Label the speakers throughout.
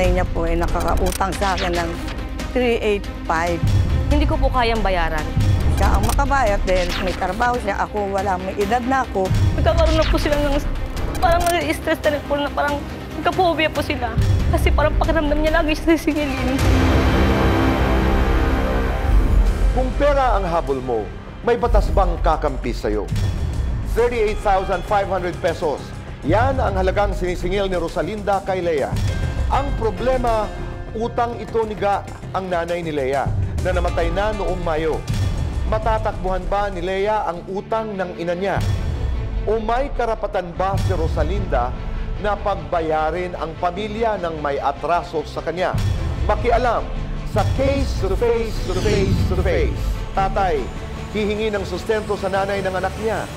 Speaker 1: nanay niya po ay nakakautang sa akin ng 385.
Speaker 2: Hindi ko po kayang bayaran.
Speaker 1: Siya ang makabayad dahil may trabaho siya. Ako wala, may edad na ako.
Speaker 2: Nagkakaroon na po sila ng parang stress na po na parang nagka-phobia po sila. Kasi parang pakiramdam niya lagi siya sisingilin.
Speaker 3: Kung pera ang habol mo, may batas bang kakampi sa'yo? 38,500 pesos. Yan ang halagang sinisingil ni Rosalinda kay Lea. Ang problema, utang ito ni Ga, ang nanay ni Lea, na namatay na noong Mayo. Matatakbuhan ba ni Lea ang utang ng ina niya? O may karapatan ba si Rosalinda na pagbayarin ang pamilya ng may atraso sa kanya? Makialam sa Case to Face to Face to Face. Tatay, hihingi ng sustento sa nanay ng anak niya.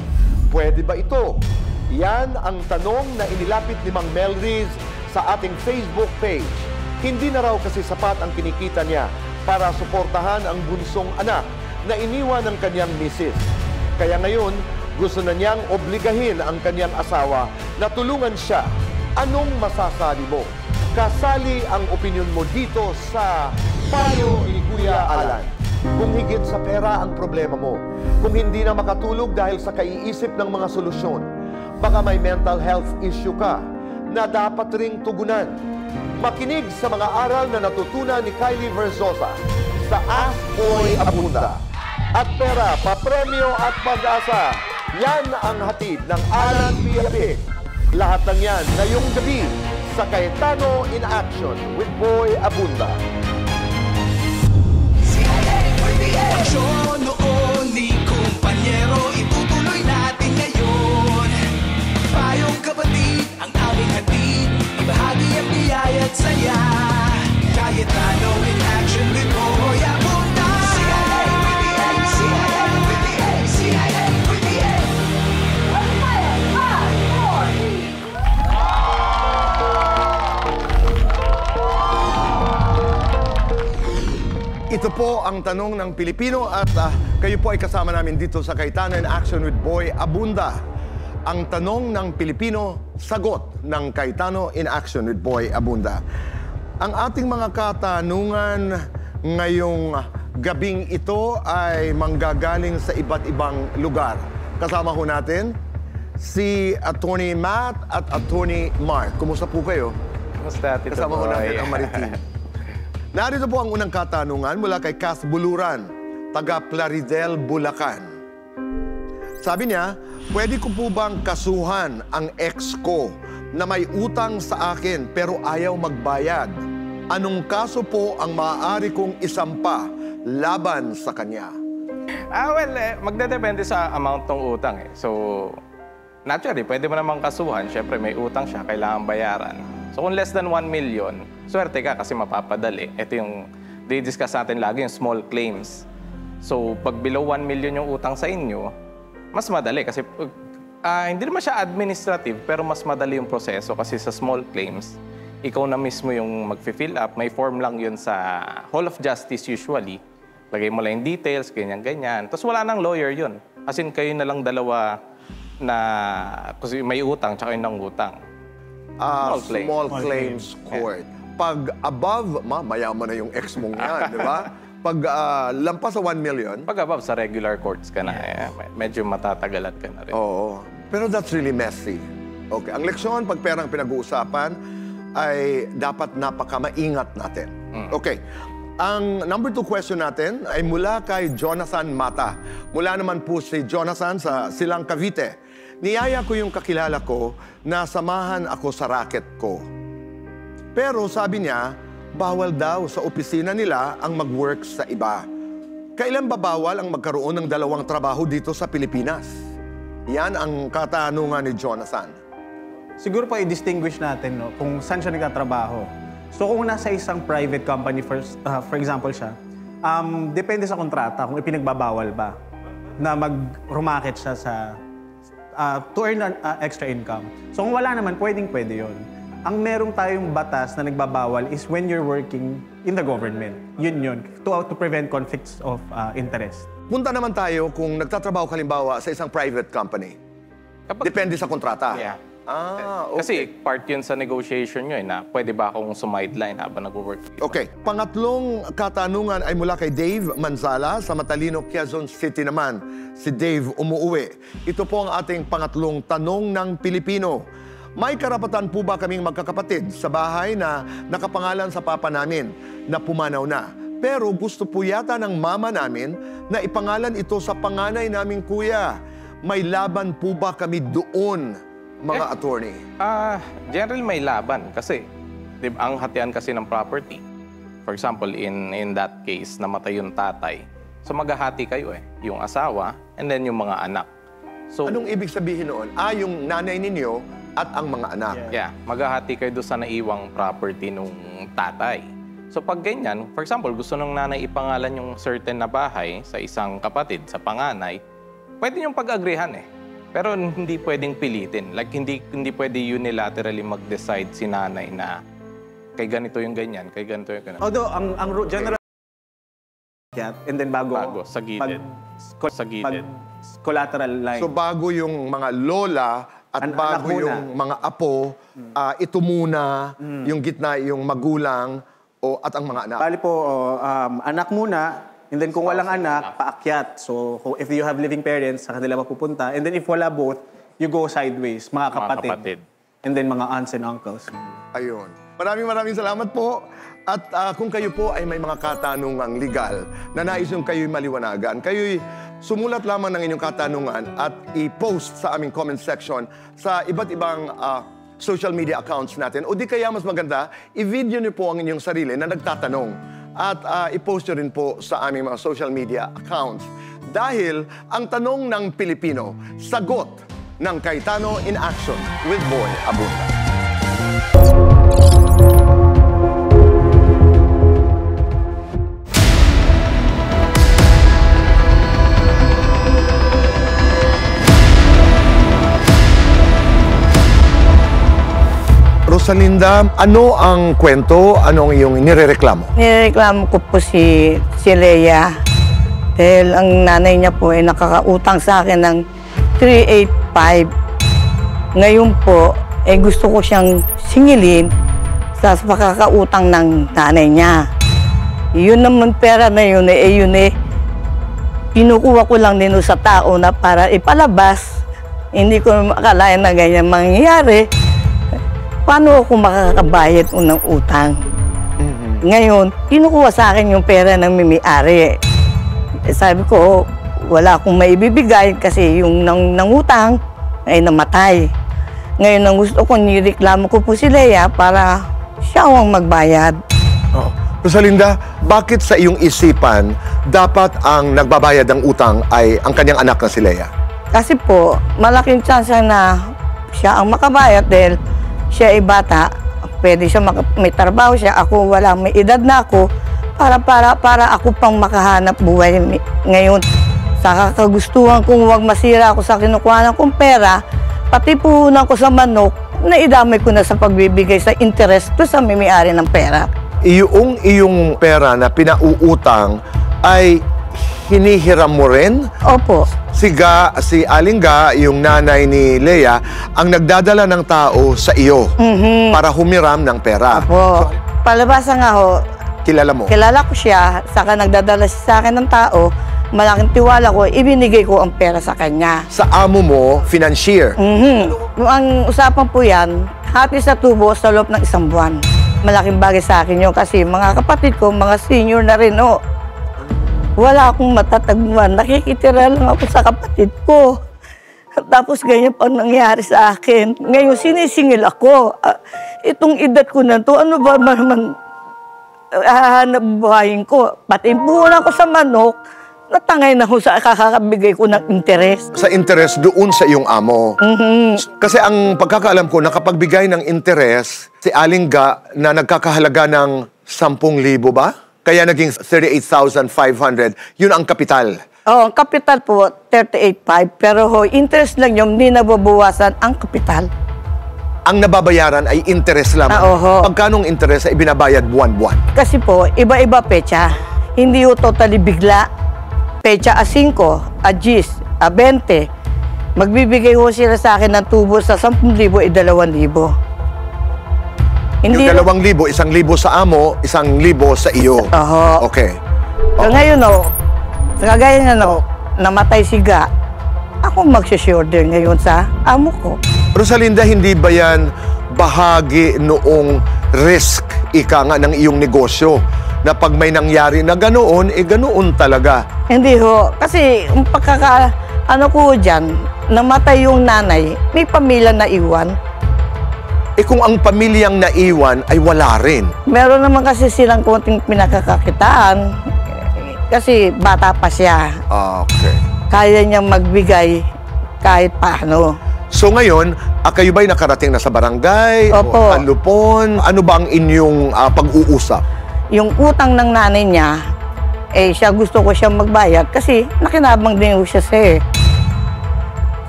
Speaker 3: Pwede ba ito? Yan ang tanong na inilapit ni Mang Melriz sa ating Facebook page. Hindi na raw kasi sapat ang kinikita niya para suportahan ang bunsong anak na iniwan ng kanyang misis. Kaya ngayon, gusto na niyang obligahin ang kanyang asawa na tulungan siya. Anong masasabi mo? Kasali ang opinyon mo dito sa Payo ni Kuya Alan. Kung higit sa pera ang problema mo, kung hindi na makatulog dahil sa kaiisip ng mga solusyon, baka may mental health issue ka na dapat ring tugunan. Makinig sa mga aral na natutunan ni Kylie Verzosa sa Ask Boy Abunda. At pera, papremyo at pag-asa, yan ang hatid ng Alan Piapig. Lahat ng yan ngayong gabi sa Cayetano in Action with Boy Abunda.
Speaker 4: Pasyon noon ni kumpanyero, itutuloy natin ngayon. Payong kapatid, ang aming hatid, ibahagi ang biyaya at saya. Cayetano in Action with Boy Abunda. CIA with the A, CIA with the A, CIA with the A.
Speaker 3: 1, 5, 4, 3. Ito po ang tanong ng Pilipino at kayo po ay kasama namin dito sa Cayetano in Action with Boy Abunda. Ang tanong ng Pilipino, sagot ng Cayetano in Action with Boy Abunda. Ang ating mga katanungan ngayong gabing ito ay manggagaling sa iba't ibang lugar. Kasama ho natin si Attorney Matt at Attorney Mark. Kumusta po kayo?
Speaker 5: Kumusta, Tito
Speaker 3: Kasama ho
Speaker 5: Boy?
Speaker 3: natin ang Maritim. Narito po ang unang katanungan mula kay Cass Buluran, taga Plaridel, Bulacan. Sabi niya, pwede ko po bang kasuhan ang ex ko na may utang sa akin pero ayaw magbayad? Anong kaso po ang maaari kong isampa laban sa kanya?
Speaker 5: Magdedepende sa amount ng utang eh. So, naturally, pwede mo namang kasuhan. Siyempre, may utang siya, kailangan bayaran. So, kung less than 1 million, swerte ka kasi mapapadali. Ito yung di-discuss natin lagi, yung small claims. So, pag below 1 million yung utang sa inyo, mas madali kasi hindi naman siya administrative, pero mas madali yung proseso kasi sa small claims, ikaw na mismo yung mag-fill up. May form lang yun sa Hall of Justice usually. Lagay mo lang yung details, ganyan-ganyan. Tapos wala nang lawyer yun. As in, kayo na lang dalawa na kasi may utang, tsaka yun ng utang.
Speaker 3: Small claims court. Pag above, mayaman na yung ex mong yan, di ba? Pag lampas sa 1 million.
Speaker 5: Pag above, sa regular courts ka na, medyo matatagalan ka na rin.
Speaker 3: Oo. Pero that's really messy. Okay. Ang leksyon, pag perang pinag-uusapan, ay dapat napaka-maingat natin. Okay. Ang number 2 question natin ay mula kay Jonathan Mata. Mula naman po si Jonathan sa Silang Cavite. Niyaya ko yung kakilala ko na samahan ako sa racket ko. Pero sabi niya, bawal daw sa opisina nila ang mag-work sa iba. Kailan ba bawal ang magkaroon ng 2 trabaho dito sa Pilipinas? Yan ang katanungan ni Jonathan.
Speaker 6: Siguro pa i-distinguish natin kung saan siya nagtatrabaho. So kung nasa isang private company, for example siya, depende sa kontrata kung ipinagbabawal ba na mag-rumakit siya sa to earn extra income. So kung wala naman, pwede yun. Ang merong tayong batas na nagbabawal is when you're working in the government. Yun. To prevent conflicts of interest.
Speaker 3: Punta naman tayo kung nagtatrabaho kalimbawa sa isang private company. Depende sa kontrata.
Speaker 5: Yeah.
Speaker 3: Okay.
Speaker 5: Kasi part yun sa negotiation nyo na pwede ba akong sumideline habang nag-work dito.
Speaker 3: Okay. Pangatlong katanungan ay mula kay Dave Manzala sa Matalino, Quezon City naman. Si Dave umuuwi. Ito po ang ating pangatlong tanong ng Pilipino. May karapatan po ba kaming magkakapatid sa bahay na nakapangalan sa papa namin na pumanaw na? Pero gusto po yata ng mama namin na ipangalan ito sa panganay naming kuya. May laban po ba kami doon? Mga attorney.
Speaker 5: Generally may laban kasi ang hatian kasi ng property. For example, in that case, namatay yung tatay. So maghahati kayo yung asawa and then yung mga anak. So,
Speaker 3: Anong ibig sabihin noon? Yung nanay ninyo at ang mga anak.
Speaker 5: yeah, maghahati kayo doon sa naiwang property nung tatay. So pag ganyan, for example, gusto ng nanay ipangalan yung certain na bahay sa isang kapatid, sa panganay, pwede yung pag-agrihan Pero hindi pwedeng pilitin. Like, hindi pwede unilaterally mag-decide si nanay na kay ganito yung ganyan, kay ganito yung ganyan.
Speaker 6: Although, ang general and then bago
Speaker 5: sa gilid. Sa gilid.
Speaker 6: Collateral line.
Speaker 3: So bago yung mga lola at bago
Speaker 6: anak muna.
Speaker 3: yung mga apo, ito muna, yung gitna, yung magulang at ang mga anak.
Speaker 6: Bali po, anak muna, and then kung walang anak, paakyat. So, if you have living parents, sa kanila mapupunta. And then if wala both, you go sideways, mga kapatid. And then mga aunts and uncles.
Speaker 3: Ayun. Maraming salamat po. At kung kayo po ay may mga katanungang legal na nais yung kayo'y maliwanagan, kayo'y sumulat lamang ng inyong katanungan at i-post sa aming comment section sa iba't ibang social media accounts natin. O di kaya mas maganda, i-video niyo po ang inyong sarili na nagtatanong. At i-post nyo rin po sa aming mga social media accounts. Dahil ang tanong ng Pilipino, sagot ng Cayetano in Action with Boy Abunda. Rosalinda, ano ang kwento? Anong iyong nirereklamo?
Speaker 1: Nireklamo ko po si Leia. Dahil ang nanay niya po ay nakakautang sa akin ng 385. Ngayon po, gusto ko siyang singilin sa pakakautang ng nanay niya. Yun naman pera na yun, kinukuha ko lang din sa tao na para ipalabas. Hindi ko makalain na ganyan mangyayari. Paano ako makakabayad ng utang? Ngayon, kinukuha sa akin yung pera ng mimi-ari. Sabi ko, wala akong maibibigay kasi yung nangutang ay namatay. Ngayon, ang gusto ko, nireklamo ko po si Leia para siya ang magbayad.
Speaker 3: Rosalinda, bakit sa iyong isipan dapat ang nagbabayad ng utang ay ang kanyang anak na si Leia?
Speaker 1: Kasi po, malaking chance na siya ang makabayad dahil siya ay bata, pwede siya may trabaho siya, ako wala, may edad na ako, para ako pang makahanap buhay ngayon. Sa kakagustuhan kong huwag masira ako sa kinukuha kong pera, pati puhunan ko sa manok, na idamay ko na sa pagbibigay sa interest to sa may-ari ng pera.
Speaker 3: Iyong pera na pinauutang ay hinihiram mo rin?
Speaker 1: Opo.
Speaker 3: Si Aling Ga, yung nanay ni Leia, ang nagdadala ng tao sa iyo para humiram ng pera.
Speaker 1: Opo. Palabasa nga ho,
Speaker 3: Kilala mo?
Speaker 1: kilala ko siya, saka nagdadala siya sa akin ng tao, malaking tiwala ko, ibinigay ko ang pera sa kanya.
Speaker 3: Sa amo mo, financier.
Speaker 1: Ang usapan po yan, hati sa tubo sa loob ng 1 buwan. Malaking bagay sa akin yun kasi mga kapatid ko, mga senior na rin ho. Wala akong matatagpuan. Nakikitira lang ako sa kapatid ko. Tapos ganyan pang nangyari sa akin. Ngayon, sinisingil ako. Itong edad ko na to, ano ba naman hahanap buhayin ko? Pati puhunan ko sa manok, natangay na ko sa kakabigay ko ng interest.
Speaker 3: Sa interest doon sa iyong amo. Kasi ang pagkakaalam ko, nakapagbigay ng interest si Aling Ga na nagkakahalaga ng 10,000 ba? Kaya naging 38,500. Yun ang kapital.
Speaker 1: Oh, ang kapital po, 38.5. Pero ho, interest lang yun, hindi nababawasan ang kapital.
Speaker 3: Ang nababayaran ay interest lamang.
Speaker 1: Oho.
Speaker 3: Pagkanong interest ay binabayad buwan-buwan.
Speaker 1: Kasi po, iba-iba pecha. Hindi ho totally bigla. Pecha a 5, a 10, a 20. Magbibigay ho sila sa akin ng tubo sa 10,000 2,000.
Speaker 3: Yung 2,000, 1,000 sa amo, 1,000 sa iyo.
Speaker 1: Oho.
Speaker 3: Okay.
Speaker 1: So ngayon sa kagaya nga namatay si Ga, ako mag-shoulder ngayon sa amo ko.
Speaker 3: Rosalinda, hindi ba yan bahagi noong risk, ika nga, ng iyong negosyo? Na pag may nangyari na ganoon, ganoon talaga.
Speaker 1: Hindi ho. Kasi ang ano ko dyan, namatay yung nanay, may pamilya na iwan.
Speaker 3: Kung ang pamilyang naiwan ay wala rin.
Speaker 1: Meron naman kasi silang konting pinakakakitaan. Kasi bata pa siya.
Speaker 3: Okay.
Speaker 1: Kaya niyang magbigay kahit paano.
Speaker 3: So ngayon, kayo ba'y nakarating na sa barangay?
Speaker 1: Opo.
Speaker 3: O Alupon? Ano ba ang inyong pag-uusap?
Speaker 1: Yung utang ng nanay niya, siya gusto ko siyang magbayad kasi nakinabang din siya siya.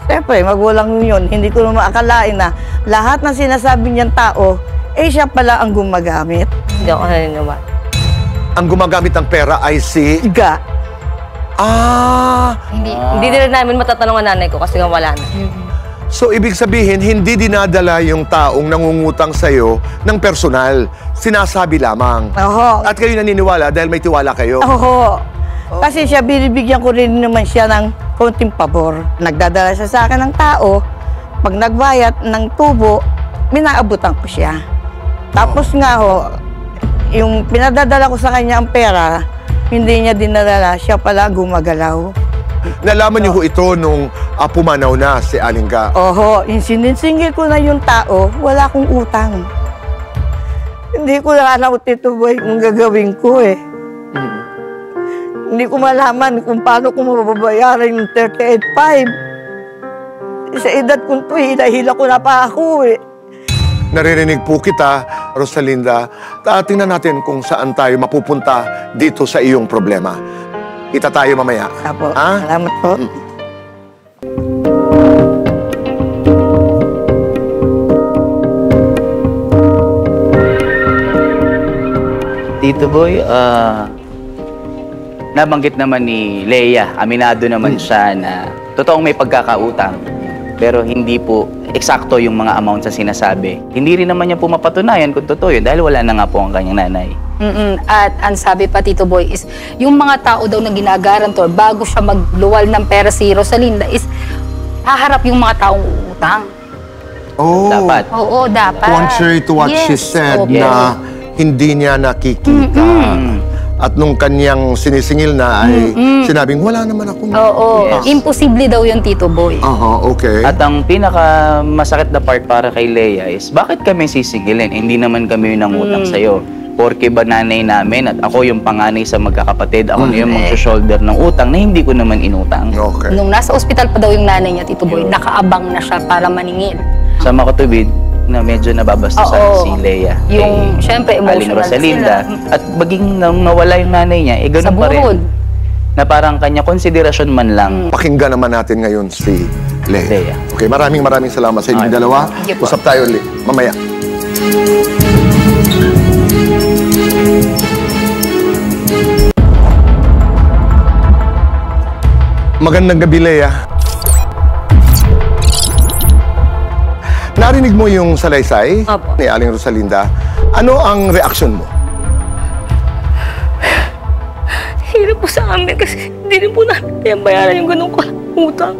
Speaker 1: Siyempre, magulang yun. Hindi ko naman akalain na lahat ng sinasabi niyang tao, siya pala ang gumagamit.
Speaker 2: Hindi ako naniniwala.
Speaker 3: Ang gumagamit ng pera ay si...
Speaker 1: Ga.
Speaker 2: Hindi din namin matatanong ang nanay ko kasi nga wala na.
Speaker 3: So, ibig sabihin, hindi dinadala yung taong nangungutang sa'yo ng personal. Sinasabi lamang.
Speaker 1: Oho.
Speaker 3: At kayo naniniwala dahil may tiwala kayo.
Speaker 1: Oho. Kasi siya, binibigyan ko rin naman siya ng konting pabor. Nagdadala siya sa akin ng tao. Pag nagbayad ng tubo, minaabutan ko siya. Tapos nga yung pinadadala ko sa kanya ang pera, hindi niya dinadala, siya pala gumagalaw.
Speaker 3: Nalaman niyo ho ito nung pumanaw na si Aling Ga.
Speaker 1: Oho, yung sinisingil ko na yung tao, wala akong utang. Hindi ko na alam, Tito Boy, kung gagawin ko Hindi ko malaman kung paano ko mababayaran yung 38.5. Sa edad kong to, hinahila ko na pa ako
Speaker 3: Naririnig po kita, Rosalinda. Tingnan natin kung saan tayo mapupunta dito sa iyong problema. Kita tayo mamaya.
Speaker 1: Apo,
Speaker 3: Ha?
Speaker 1: salamat po.
Speaker 7: Tito Boy, nabanggit naman ni Leia, aminado naman siya na totoong may pagkakautang. Pero hindi po eksakto yung mga amounts na sinasabi. Hindi rin naman niya po mapatunayan kung totoo yun dahil wala na nga po ang kanyang nanay.
Speaker 8: At ang sabi pa, Tito Boy, is yung mga tao daw na ginagarantor bago siya magluwal ng pera si Rosalinda is haharap yung mga taong uutang.
Speaker 3: Oh,
Speaker 7: Dapat.
Speaker 8: Oo, dapat.
Speaker 3: contrary to what she said
Speaker 8: Opo.
Speaker 3: na hindi niya nakikita. At nung kanyang sinisingil na ay sinabing, wala naman akong...
Speaker 8: Oo,
Speaker 7: Yes.
Speaker 8: imposible daw yun, Tito Boy.
Speaker 3: Okay.
Speaker 7: At ang pinaka masakit na part para kay Leia is bakit kami sisingilin? Hindi naman kami yung nangutang sa'yo. Porke ba nanay namin at ako yung panganay sa magkakapatid, ako na yung mag-shoulder ng utang na hindi ko naman inutang.
Speaker 3: Okay.
Speaker 8: Nung nasa ospital pa daw yung nanay niya, Tito Boy, nakaabang na siya para maningil.
Speaker 7: Sa makatubid na medyo nababastusan
Speaker 8: Oo.
Speaker 7: si Leia.
Speaker 8: Yung, syempre,
Speaker 7: Aling
Speaker 8: emotional
Speaker 7: Rosalinda.
Speaker 8: sila.
Speaker 7: At baging nang nawala yung nanay niya, ganun
Speaker 8: Sa
Speaker 7: pa
Speaker 8: burol.
Speaker 7: rin. Na parang kanya konsiderasyon man lang.
Speaker 3: Pakinggan naman natin ngayon si Leia.
Speaker 7: Leia.
Speaker 3: Okay, maraming salamat sa inyong
Speaker 7: Okay.
Speaker 3: dalawa.
Speaker 8: Sige po.
Speaker 3: Usap tayo ulit mamaya. Magandang gabi, Leia. Narinig mo yung salaysay
Speaker 2: Opo.
Speaker 3: ni Aling Rosalinda. Ano ang reaksyon mo?
Speaker 2: Hirap po sa amin kasi hindi rin po namin kaya bayaran yung ganung utang.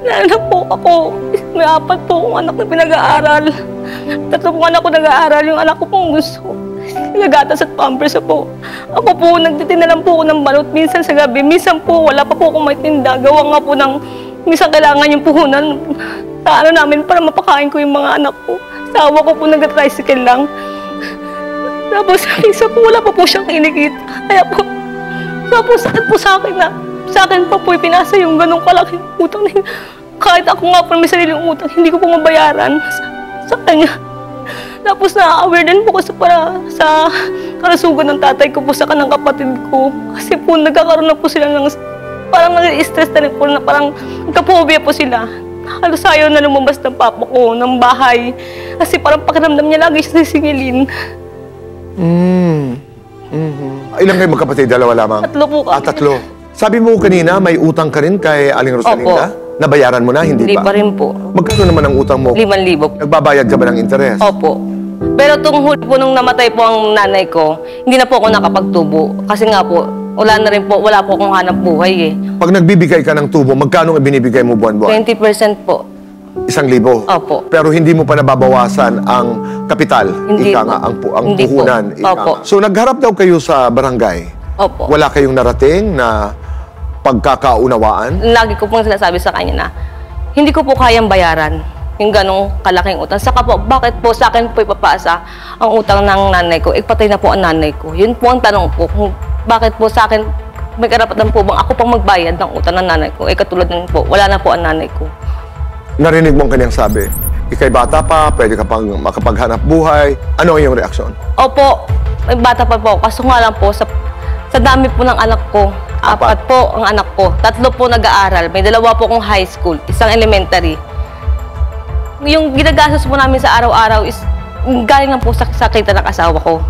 Speaker 2: Lalo na po ako, may 4 po akong anak na pinag-aaral. 3 pong anak ko nag-aaral, yung anak ko pong gusto. Nagatas at pampers po. Ako po, nagtitinda lang po ako ng balot minsan sa gabi. Minsan po, wala pa po akong may tinda. Gawa nga po ng, minsan kailangan yung puhunan sa ano namin para mapakain ko yung mga anak ko. Sa awa ko po nag-tricycle lang. Tapos, isa po, wala pa po siyang kinikita. Kaya po, sakit po sa akin na sa akin pa po pinasa yung ganong kalaking utang na yun. Kahit ako nga po may sariling utang, hindi ko po mabayaran sa kanya. Tapos na-aware din po kasi para sa karasugan ng tatay ko po sa kanang kapatid ko. Kasi po nagkakaroon na po sila ng parang nag-stress na rin po na parang nagka-phobia po sila. Halos ayaw na lumabas ng papa ko, ng bahay. Kasi parang pakiramdam niya lagi siya sisingilin.
Speaker 3: Ilan kayo magkapatid? 2 lamang?
Speaker 2: 3 po kami.
Speaker 3: 3. Sabi mo kanina, may utang ka rin kay Aling Rosalinda? Nabayaran mo na, hindi
Speaker 2: Hindi pa
Speaker 3: pa?
Speaker 2: rin po.
Speaker 3: Magkano naman ang utang mo?
Speaker 2: 5,000 po.
Speaker 3: Nagbabayad ka ba ng interes?
Speaker 2: Opo. Pero tung huli po nung namatay po ang nanay ko, hindi na po ako nakapagtubo. Kasi nga po, wala po akong hanap buhay eh.
Speaker 3: Pag nagbibigay ka ng tubo, magkano ang binibigay mo buwan-buwan?
Speaker 2: 20% po.
Speaker 3: 1,000?
Speaker 2: Opo.
Speaker 3: Pero hindi mo pa nababawasan ang kapital,
Speaker 2: Hindi
Speaker 3: ika
Speaker 2: po.
Speaker 3: nga, ang
Speaker 2: Hindi po.
Speaker 3: puhunan. Ika
Speaker 2: Opo.
Speaker 3: nga. So nagharap daw kayo sa barangay.
Speaker 2: Opo.
Speaker 3: Wala kayong narating na pagkakaunawaan?
Speaker 2: Lagi ko pong sinasabi sa kanya na hindi ko po kayang bayaran yung ganong kalaking utang. Saka po, bakit po sa akin po ipapasa ang utang ng nanay ko? Patay na po ang nanay ko. Yun po ang tanong po, kung bakit po sa akin may karapatan po bang ako pang magbayad ng utang ng nanay ko? Katulad ng po, wala na po ang nanay ko.
Speaker 3: Narinig mo ang kanyang sabi, ikay bata pa, pwede ka pang makapaghanap buhay. Ano ang iyong reaksyon?
Speaker 2: Opo, may bata pa po. Kaso nga lang po, sa dami po ng anak ko, 4 po ang anak ko. 3 po nag-aaral. May 2 po akong high school, isang elementary. Yung ginagastos po namin sa araw-araw is galing lang po sa kita ng asawa ko.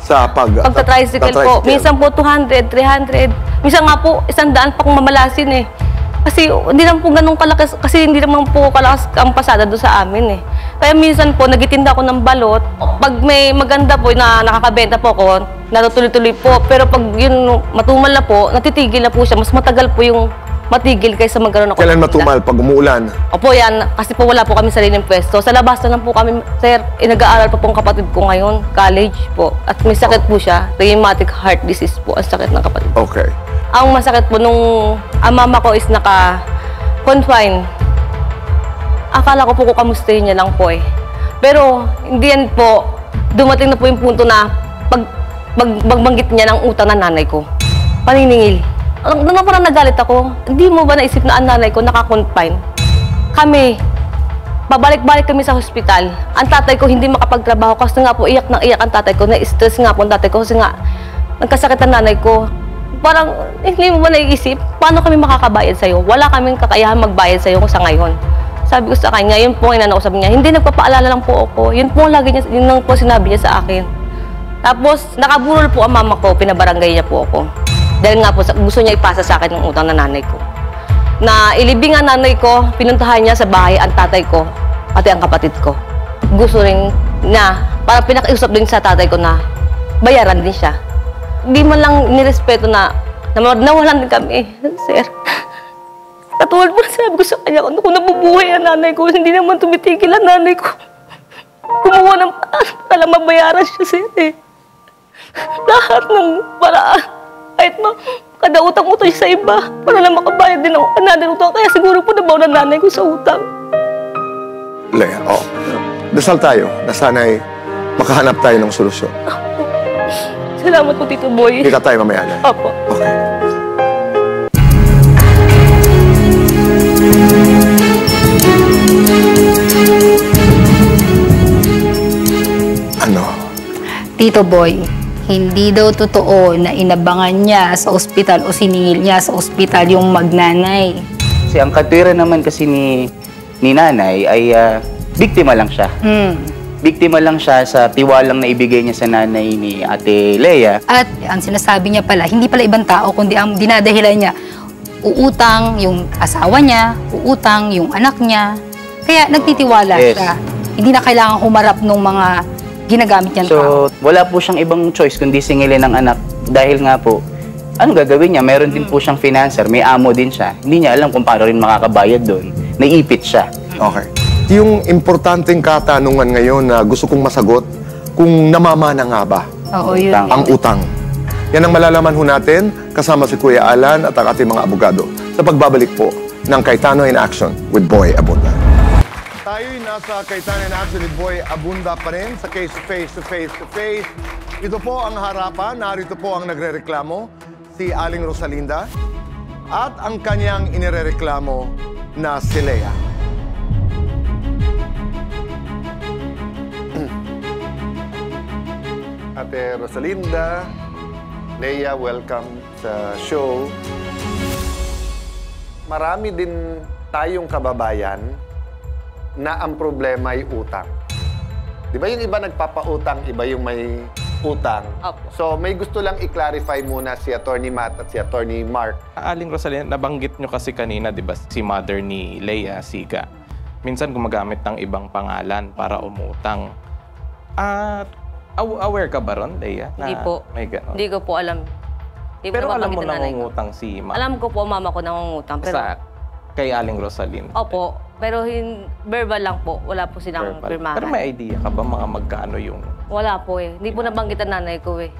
Speaker 3: Sa
Speaker 2: Pagta-tricycle po, minsan po 200, 300. Minsan nga po, 100 pa kung mamalasin eh. Kasi hindi naman po ganun kalakas, kasi hindi naman po kalakas ang pasada doon sa amin eh. Kaya minsan po, nagtitinda ako ng balot. Pag may maganda po na nakakabenta po ako, natutuloy-tuloy po. Pero pag yun matumal na po, natitigil na po siya. Mas matagal po yung matigil kaysa magkaroon ako.
Speaker 3: Kailan
Speaker 2: ng
Speaker 3: matumal? Pag umuulan?
Speaker 2: Opo yan, kasi po wala po kami sariling pwesto. Sa labas na lang po kami, sir, nag-aaral pa po ang kapatid ko ngayon, college po. At may sakit po siya, rheumatic heart disease po, ang sakit ng kapatid.
Speaker 3: Okay.
Speaker 2: Ang masakit po nung ang mama ko is naka-confine. Akala ko po kukamustahin niya lang po eh. Pero hindi yan po, dumating na po yung punto na pagbanggit niya ng utang ng nanay ko. Paniningil. Nung parang nagalit ako, hindi mo ba naisip na ang nanay ko naka-confine? Kami, babalik-balik kami sa hospital. Ang tatay ko hindi makapagtrabaho kasi nga po iyak ng iyak ang tatay ko. Na-stress nga po ang tatay ko kasi nga nagkasakit ang nanay ko. Parang, hindi mo ba naiisip, paano kami makakabayad sa'yo? Wala kaming kakayahan magbayad sa'yo sa ngayon. Sabi ko sa kanya, yun po ang inanausap niya. Hindi, nagpapaalala lang po ako. Yun po lagi niya, yun lang po sinabi niya sa akin. Tapos, nakaburol po ang mama ko, pinabarangay niya po ako. Dahil nga po, gusto niya ipasa sa akin ng utang na nanay ko. Na ilibing ang nanay ko, pinuntahan niya sa bahay ang tatay ko, pati ang kapatid ko. Gusto rin na, parang pinakiusap din sa tatay ko na bayaran din siya. Di man lang nirespeto na nawalan din kami, sir. Katulad po sabi ko sa kanya, kung nabubuhay ang nanay ko, hindi naman tumitigil ang nanay ko. Kumuha ng para mabayaran siya, sir eh. Lahat ng paraan, kahit kada utang-utang siya sa iba, para lang makabayad din ng another utang. Kaya siguro po nabaw ng nanay ko sa utang.
Speaker 3: Lea, dasal tayo na sana'y makahanap tayo ng solusyon.
Speaker 2: Salamat po, Tito Boy.
Speaker 3: Kita tayo mamaya na.
Speaker 2: Opo.
Speaker 3: Okay. Ano?
Speaker 8: Tito Boy, hindi daw totoo na inabangan niya sa ospital o siningil niya sa ospital yung magnanay.
Speaker 7: Kasi ang katwiran naman kasi ni nanay ay biktima lang siya. Biktima lang siya sa tiwalang na ibigay niya sa nanay ni Ate Lea.
Speaker 8: At ang sinasabi niya pala, hindi pala ibang tao, kundi ang dinadahilan niya, uutang yung asawa niya, uutang yung anak niya. Kaya nagtitiwala
Speaker 7: Yes.
Speaker 8: siya. Hindi na kailangan humarap ng mga ginagamit niyang tao.
Speaker 7: So, wala po siyang ibang choice kundi singilin ng anak. Dahil nga po, anong gagawin niya? Meron din po siyang financer, may amo din siya. Hindi niya alam kung paano rin makakabayad doon. Naipit siya.
Speaker 3: Okay. Yung importanteng katanungan ngayon na gusto kong masagot, kung namamana nga ba
Speaker 8: Oo, yun.
Speaker 3: ang utang? Yan ang malalaman ho natin kasama si Kuya Alan at ang ating mga abogado sa pagbabalik po ng Cayetano in Action with Boy Abunda. Tayo'y nasa Cayetano in Action with Boy Abunda pa rin sa case to face to face to face. Ito po ang harapan, narito po ang nagrereklamo, si Aling Rosalinda at ang kanyang inirereklamo na si Lea. Ate Rosalinda, Lea, welcome sa show. Marami din tayong kababayan na ang problema ay utang. Di ba yung iba nagpapautang, iba yung may
Speaker 9: utang.
Speaker 2: Opo.
Speaker 9: So may gusto lang i-clarify muna si Attorney Matt at si Attorney Mark.
Speaker 5: Aling Rosalina, nabanggit nyo kasi kanina, di ba, si mother ni Leia, Siga, minsan gumagamit ng ibang pangalan para umutang. At aware ka ba ron, Leia?
Speaker 2: Hindi po.
Speaker 5: May ganon?
Speaker 2: Hindi ko po alam. Hindi
Speaker 5: Pero
Speaker 2: ko
Speaker 5: alam mo
Speaker 2: nabanggit ng nanay ko.
Speaker 5: nangungutang si mama?
Speaker 2: Alam ko po, mama ko nangungutang. Pero,
Speaker 5: Kay Aling Rosalina?
Speaker 2: opo. Pero verbal lang po. Wala po silang
Speaker 5: Verbal.
Speaker 2: pirmahan.
Speaker 5: Pero may idea ka ba mga magkano yung...
Speaker 2: Wala po eh. Hindi po nabanggit ang nanay ko eh.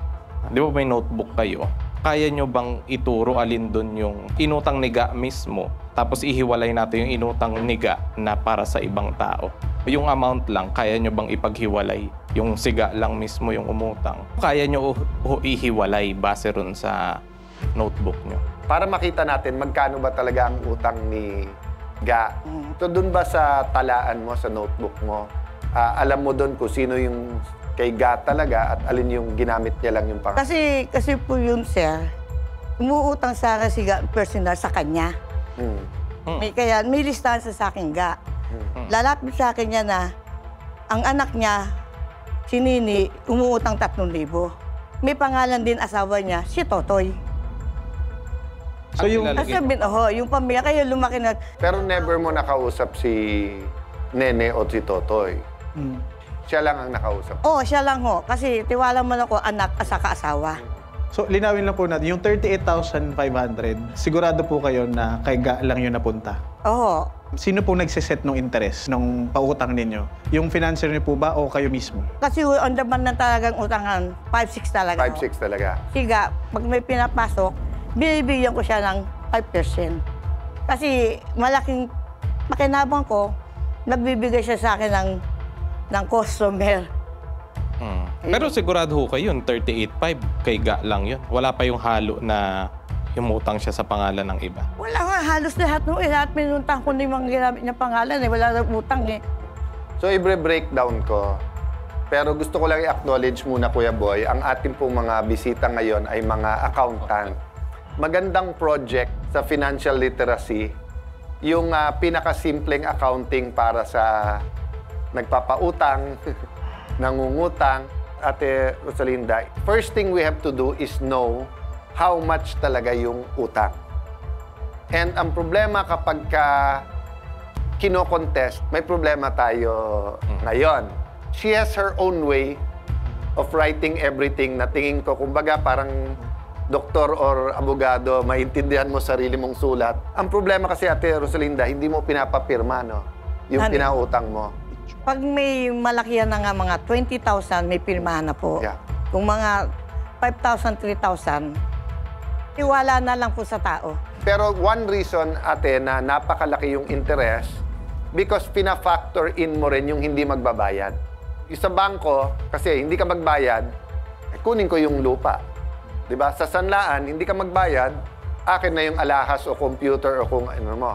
Speaker 5: Di ba may notebook kayo? Kaya nyo bang ituro alin doon yung inutang niga mismo, tapos ihiwalay natin yung inutang niga na para sa ibang tao? Yung amount lang, kaya nyo bang ipaghiwalay? Yung siga lang mismo yung umutang? Kaya nyo ihiwalay base ron sa notebook nyo?
Speaker 9: Para makita natin magkano ba talaga ang utang ni Ga. So dun ba sa talaan mo, sa notebook mo, alam mo dun kung sino yung kay Ga talaga at alin yung ginamit niya lang yung pang...
Speaker 1: Kasi po yun, sir, umuutang sa akin si Ga personal sa kanya. Kaya may listahan sa akin, Ga. Lalapit sa akin niya na ang anak niya, si Nini, umuutang 3,000. May pangalan din asawa niya, si Totoy.
Speaker 6: So yung
Speaker 1: Kasi yung pamilya, kaya lumaki na.
Speaker 9: Pero never mo nakausap si Nene o si Totoy. Siya lang ang nakausap.
Speaker 1: Siya lang ho. Kasi tiwala man ako, anak at saka asawa.
Speaker 6: So, linawin lang po natin, yung 38,500, sigurado po kayo na kay Ga lang yun napunta.
Speaker 1: Oo.
Speaker 6: Sino po nagsiset ng interest ng pautang ninyo? Yung financier niyo po ba o kayo mismo?
Speaker 1: Kasi on the man na talagang utangan, 5-6 talaga.
Speaker 9: 5-6 talaga.
Speaker 1: Siga, pag may pinapasok, binibigyan ko siya ng 5%. Kasi malaking makinabang ko, nagbibigay siya sa akin ng customer.
Speaker 5: Pero sigurado ho kayo, yun, 38.5 kay Ga lang yun. Wala pa yung halo na umutang siya sa pangalan ng iba.
Speaker 1: Wala nga, halos lahat lahat pinuntang ko na yung mga ginamit niya pangalan Wala na utang eh.
Speaker 9: So, i-breakdown ko. Pero gusto ko lang i-acknowledge muna, Kuya Boy, ang ating pong mga bisita ngayon ay mga accountant. Magandang project sa financial literacy, yung pinakasimpleng accounting para sa nagpapautang, nangungutang. Ate Rosalinda, first thing we have to do is know how much talaga yung utang. And ang problema kapag kino-contest, may problema tayo ngayon. She has her own way of writing everything na tingin ko, kumbaga parang doktor or abogado, maintindihan mo sarili mong sulat. Ang problema kasi, Ate Rosalinda, hindi mo pinapapirma, no? Yung pinautang mo.
Speaker 1: Pag may malaki yan na nga mga 20,000, may pirmahan na po.
Speaker 9: Yeah.
Speaker 1: Kung mga 5,000, 3,000, iwala na lang po sa tao.
Speaker 9: Pero one reason, ate, na napakalaki yung interest, because pina-factor in mo rin yung hindi magbabayad. Yung sa bangko, kasi hindi ka magbayad, kunin ko yung lupa. Diba? Sa sanlaan, hindi ka magbayad, akin na yung alahas o computer o kung ano mo.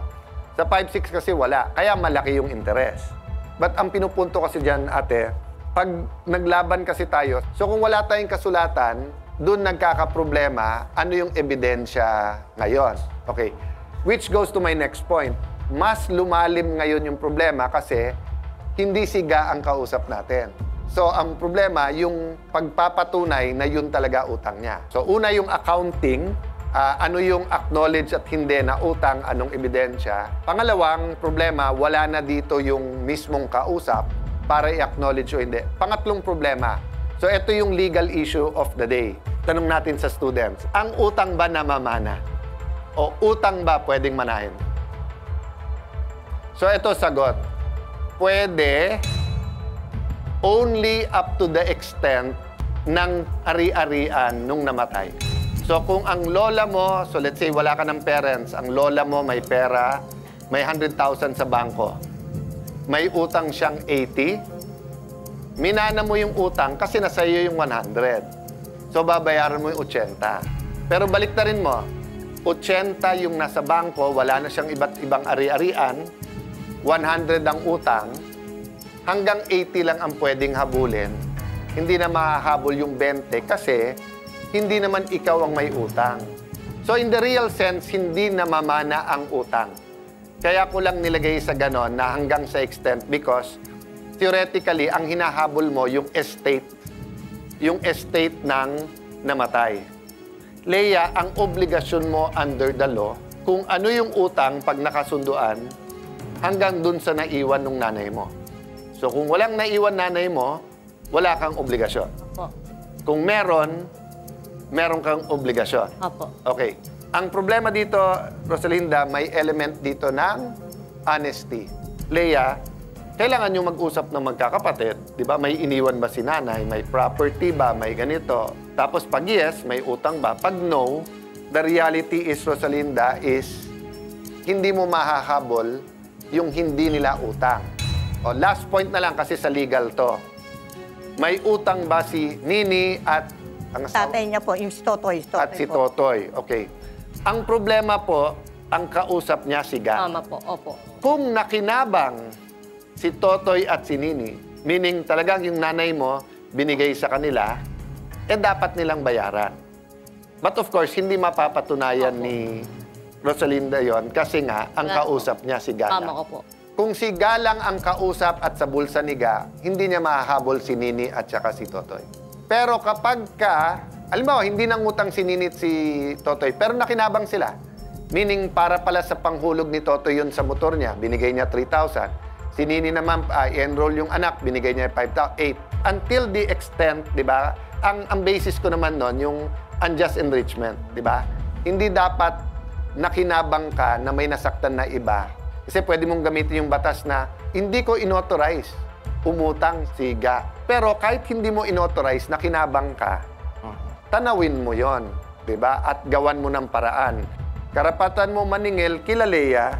Speaker 9: Sa 5-6 kasi wala, kaya malaki yung interest. But ang pinupunto kasi dyan, ate, pag naglaban kasi tayo, so kung wala tayong kasulatan, doon nagkakaproblema, ano yung ebidensya ngayon? Okay. Which goes to my next point. Mas lumalim ngayon yung problema kasi hindi siga ang kausap natin. So, ang problema, yung pagpapatunay na yun talaga utang niya. So, una yung accounting, ano yung acknowledge at hindi na utang, anong ebidensya. Pangalawang problema, wala na dito yung mismong kausap para i-acknowledge o hindi. Pangatlong problema, so ito yung legal issue of the day. Tanong natin sa students, ang utang ba namamana? O utang ba pwedeng manahin? So ito sagot, pwede only up to the extent ng ari-arian nung namatay. So kung ang lola mo, so let's say wala ka ng parents, ang lola mo may pera, may 100,000 sa bangko, may utang siyang 80, minana mo yung utang kasi nasa iyo yung 100. So babayaran mo yung 80. Pero balik na rin mo, 80 yung nasa bangko, wala na siyang iba't ibang ari-arian, 100 ang utang, hanggang 80 lang ang pwedeng habulin, hindi na mahahabol yung 20 kasi hindi naman ikaw ang may utang. So in the real sense, hindi namamana ang utang. Kaya ko lang nilagay sa ganon na hanggang sa extent because theoretically, ang hinahabol mo yung estate yung estate ng namatay. Leia, ang obligasyon mo under the law, kung ano yung utang pag nakasunduan, hanggang dun sa naiwan ng nanay mo. So kung walang naiwan nanay mo, wala kang obligasyon.
Speaker 2: Opo.
Speaker 9: Kung meron kang obligasyon.
Speaker 2: Opo.
Speaker 9: Okay. Ang problema dito, Rosalinda, may element dito ng honesty. Leia, kailangan nyo mag-usap ng magkakapatid. Di ba? May iniwan ba si nanay? May property ba? May ganito. Tapos pag yes, may utang ba? Pag no, the reality is, Rosalinda, is hindi mo mahahabol yung hindi nila utang. O, last point na lang kasi sa legal to. May utang ba si Nini at ang asawa?
Speaker 1: Tatay niya po, yung si Totoy.
Speaker 9: At si
Speaker 1: po.
Speaker 9: Totoy. Okay. Ang problema po, ang kausap niya si Ga.
Speaker 2: Tama po. Opo.
Speaker 9: Kung nakinabang si Totoy at si Nini, meaning talagang yung nanay mo binigay sa kanila, dapat nilang bayaran. But of course, hindi mapapatunayan ni Rosalinda yon kasi nga, ang
Speaker 2: Wala
Speaker 9: kausap niya si Galang.
Speaker 2: Tama ko po.
Speaker 9: Kung si Galang ang kausap at sa bulsa ni Ga, hindi niya mahahabol si Nini at saka si Totoy. Pero kapag halimbawa, hindi nang utang si Nini at si Totoy, pero nakinabang sila. Meaning, para pala sa panghulog ni Totoy yun sa motor niya, binigay niya 3,000. Si Nini naman, i-enroll yung anak, binigay niya 5,000, 8. Until the extent, di ba, ang basis ko naman nun, yung unjust enrichment, di ba? Hindi dapat nakinabang ka na may nasaktan na iba. Kasi pwede mong gamitin yung batas na hindi ko inauthorize umutang si Ga. Pero kahit hindi mo inauthorize, nakinabang ka, tanawin mo yon, di ba? At gawan mo ng paraan. Karapatan mo maningil kila Leia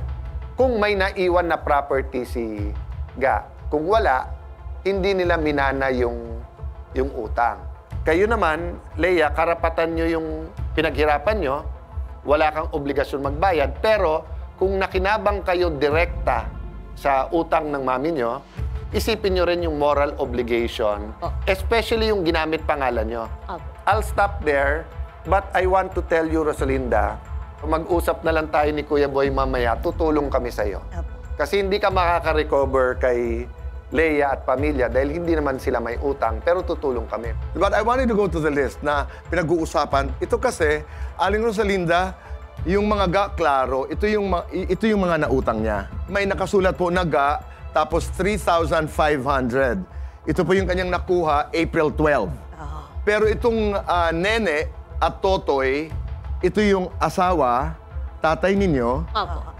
Speaker 9: kung may naiwan na property si Ga. Kung wala, hindi nila minana yung utang. Kayo naman, Leia, karapatan nyo yung pinaghirapan nyo, wala kang obligasyon magbayad, pero kung nakinabang kayo direkta sa utang ng mami nyo, isipin nyo rin yung moral obligation, especially yung ginamit pangalan nyo. I'll stop there, but I want to tell you, Rosalinda, mag-usap na lang tayo ni Kuya Boy mamaya, tutulong kami sa'yo. Kasi hindi ka makaka-recover kay Leia at pamilya dahil hindi naman sila may utang, pero tutulong kami.
Speaker 3: But I wanted to go to the list na pinag-uusapan. Ito kasi, Aling Rosalinda, yung mga Ga, klaro, ito yung mga nautang niya. May nakasulat po na Ga, tapos 3,500. Ito po yung kanyang nakuha April 12. Pero itong Nene at Totoy, ito yung asawa, tatay ninyo,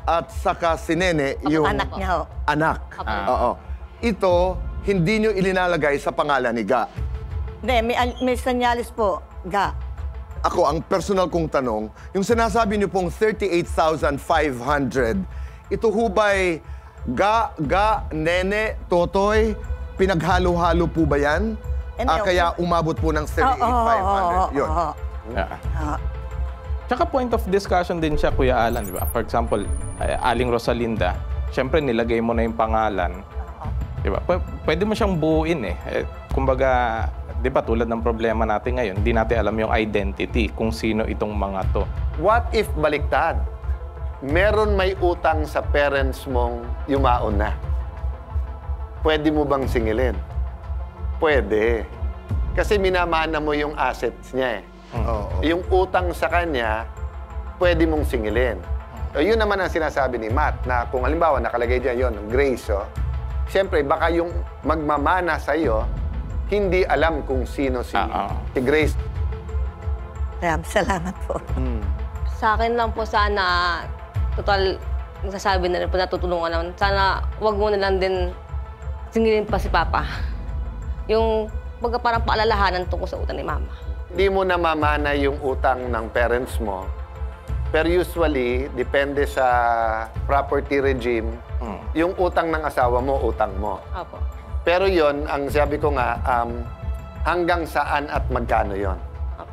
Speaker 3: at saka si Nene, yung
Speaker 1: Anak niya ho.
Speaker 3: anak. Oo. Ito, hindi nyo ilinalagay sa pangalan ni Ga.
Speaker 1: Hindi, may sanyalis po, Ga.
Speaker 3: Ako, ang personal kong tanong, yung sinasabi niyo pong 38,500, ito hubay Ga, Nene, Totoy, pinaghalo-halo po ba yan? Kaya umabot po ng 38,500. Yun.
Speaker 5: Tsaka point of discussion din siya, Kuya Alan, di ba? For example, Aling Rosalinda, syempre nilagay mo na yung pangalan. Di ba? Pwede mo siyang buuin eh. Kumbaga, di ba tulad ng problema natin ngayon, hindi natin alam yung identity kung sino itong mga to.
Speaker 9: What if baliktad? Meron may utang sa parents mong yumaon na. Pwede mo bang singilin? Pwede. Kasi minamana mo yung assets niya eh. Yung utang sa kanya, pwede mong singilin. Yun naman ang sinasabi ni Matt, na kung halimbawa nakalagay dyan yun, Grace, siyempre, baka yung magmamana sa'yo, hindi alam kung sino si Grace.
Speaker 1: Salamat po.
Speaker 2: Sa akin lang po sana, total, nagsasabi na rin po, natutulungan naman. Sana wag mo na lang din singilin pa si Papa. Yung parang paalalahanan tungkol sa utang ni Mama.
Speaker 9: Hindi mo namamana yung utang ng parents mo. Pero usually, depende sa property regime, yung utang ng asawa mo, utang mo.
Speaker 2: Apo.
Speaker 9: Pero yon, ang sabi ko nga, hanggang saan at magkano yon.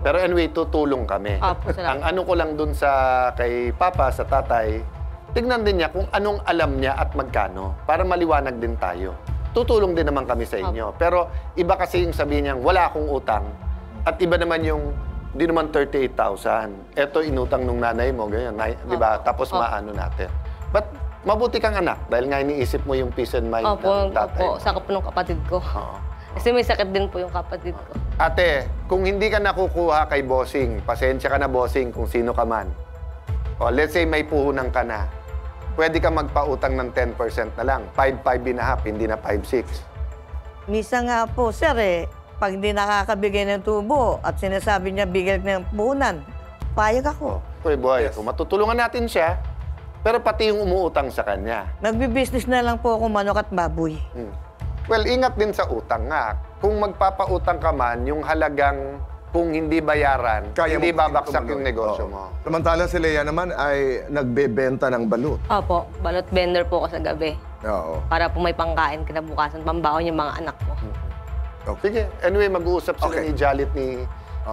Speaker 9: Pero anyway, tutulong kami.
Speaker 2: Apo, salamat.
Speaker 9: Ang ano ko lang dun sa kay Papa, sa tatay, tignan din niya kung anong alam niya at magkano para maliwanag din tayo. Tutulong din naman kami sa inyo. Pero iba kasi yung sabihin niya, wala akong utang. At iba naman yung, di naman 38,000. Ito inutang nung nanay mo, ganyan, di ba? Tapos maano natin. But mabuti kang anak dahil nga iniisip mo yung peace and mind ng tatay.
Speaker 2: Opo, sakop po ng kapatid ko. Kasi may sakit din po yung kapatid ko.
Speaker 9: Ate, kung hindi ka nakukuha kay bossing, pasensya ka na bossing kung sino ka man. O let's say may puhunan ka na. Pwede ka magpautang ng 10% na lang. 5.5 hindi na 5.6.
Speaker 1: Misa nga po, sir pag hindi nakakabigay ng tubo at sinasabi niya bigay ng puhunan, payag ako.
Speaker 9: Kuya boy, kung matutulungan natin siya, pero pati yung umuutang sa kanya.
Speaker 1: Nagbi-business na lang po ako manok at baboy.
Speaker 9: Well, ingat din sa utang nga. Kung magpapautang ka man, yung halagang kung hindi bayaran, hindi babaksak yung negosyo mo.
Speaker 3: Samantala si Lea naman ay nagbebenta ng balut.
Speaker 2: Opo, balot vendor po ako sa gabi.
Speaker 3: Oo.
Speaker 2: Para po may pangkain kinabukasan, pambaon yung mga anak ko.
Speaker 9: Sige, anyway, mag-uusap sila
Speaker 3: Okay.
Speaker 9: ni Jalit ni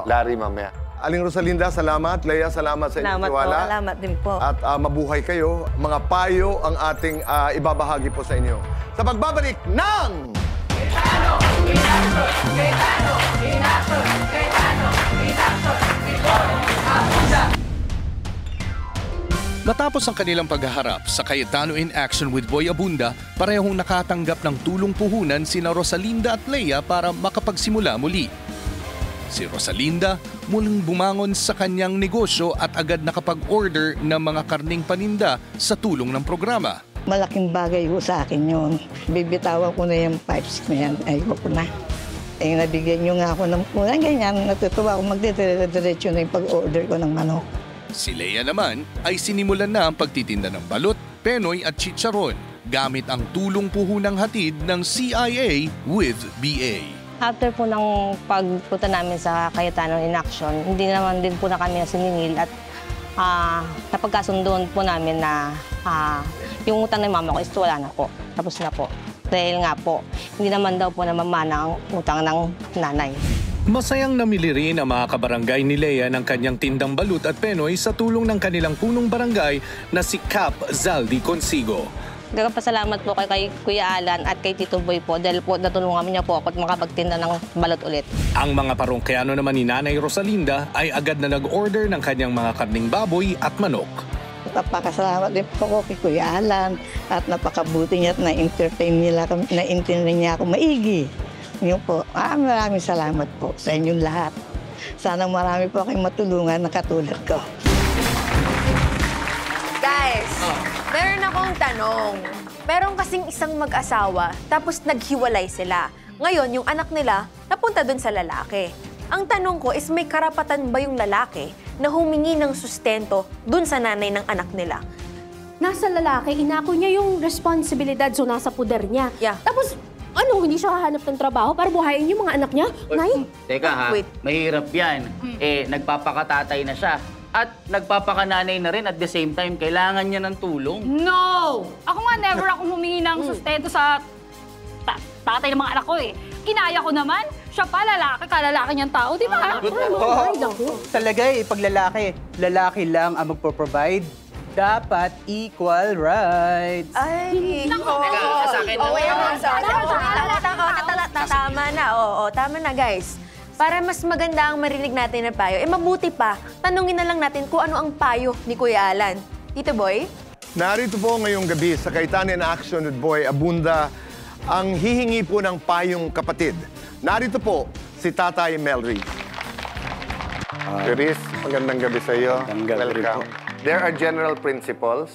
Speaker 9: Larry mamaya.
Speaker 3: Aling Rosalinda, salamat. Lea, salamat sa inyong
Speaker 1: Salamat po,
Speaker 3: tiwala.
Speaker 1: salamat din po.
Speaker 3: At mabuhay kayo. Mga payo ang ating ibabahagi po sa inyo. Sa pagbabalik ng...
Speaker 10: Matapos ang kanilang paghaharap sa Cayetano in Action with Boy Abunda, parehong nakatanggap ng tulong puhunan sina Rosalinda at Lea para makapagsimula muli. Si Rosalinda muling bumangon sa kanyang negosyo at agad nakapag-order ng mga karning paninda sa tulong ng programa.
Speaker 1: Malaking bagay ho sa akin yun. Bibitawan ko na yung 5-6 na yan. Ayoko na. Nabigyan nyo nga ako ng puhunan, ganyan. Natutuwa ako magdediretso na yung pag-order ko ng manok.
Speaker 10: Si Lea naman ay sinimulan na ang pagtitinda ng balot, penoy at chicharon gamit ang tulong puhunang hatid ng CIA with BA.
Speaker 2: After po ng pagpunta namin sa Cayetano in Action, hindi naman din po na kami siningil at napagkasundoon po namin na yung utang ng mama ko is wala na po. Tapos na po. Dahil nga po, hindi naman daw po namamana ang utang ng nanay.
Speaker 10: Masayang namili rin ang mga kabarangay ni Lea ng kanyang tindang balut at penoy sa tulong ng kanilang punong barangay na si Cap Zaldi Consigo.
Speaker 2: Nagpasalamat po kay Kuya Alan at kay Tito Boy po dahil po natulungan niya po ako at makapagtinda ng balot ulit.
Speaker 10: Ang mga parongkayano naman ni Nanay Rosalinda ay agad na nag-order ng kanyang mga karning baboy at manok.
Speaker 1: Napakasalamat din po ako kay Kuya Alan at napakabuti niya at na-entertain niya ako maigi. Yun po. Maraming salamat po sa inyong lahat. Sana marami po kayong matulungan na katulad ko.
Speaker 11: Guys, meron akong tanong. Meron kasing isang mag-asawa, tapos naghiwalay sila. Ngayon, yung anak nila, napunta dun sa lalaki. Ang tanong ko is may karapatan ba yung lalaki na humingi ng sustento dun sa nanay ng anak nila?
Speaker 12: Nasa lalaki, inako niya yung responsibilidad, so nasa puder niya.
Speaker 11: Yeah.
Speaker 12: Tapos, hindi siya hahanap ng trabaho para buhayin yung mga anak niya? Nay?
Speaker 7: Teka ha,
Speaker 11: Wait.
Speaker 7: mahirap yan. Nagpapakatatay na siya. At nagpapakananay na rin at the same time, kailangan niya ng tulong.
Speaker 8: No! Ako nga never akong humingi ng sustento sa tatay ng mga anak ko eh. Kinaya ko naman, siya pa lalaki, kalalaki niyang tao, di ba?
Speaker 13: Talaga pag lalaki lang ang magpo-provide. Dapat equal rights.
Speaker 11: Ay,
Speaker 7: Sa akin
Speaker 11: tama na. Tama na, guys. Para mas maganda ang marinig natin na payo, mabuti pa, tanungin na lang natin kung ano ang payo ni Kuya Alan. Tito Boy?
Speaker 3: Narito po ngayong gabi sa Cayetano in Action with Boy Abunda ang hihingi po ng payong kapatid. Narito po si Tatay Melry.
Speaker 9: Chris, magandang gabi sa iyo.
Speaker 6: Magandang gabi
Speaker 9: Welcome. There are general principles,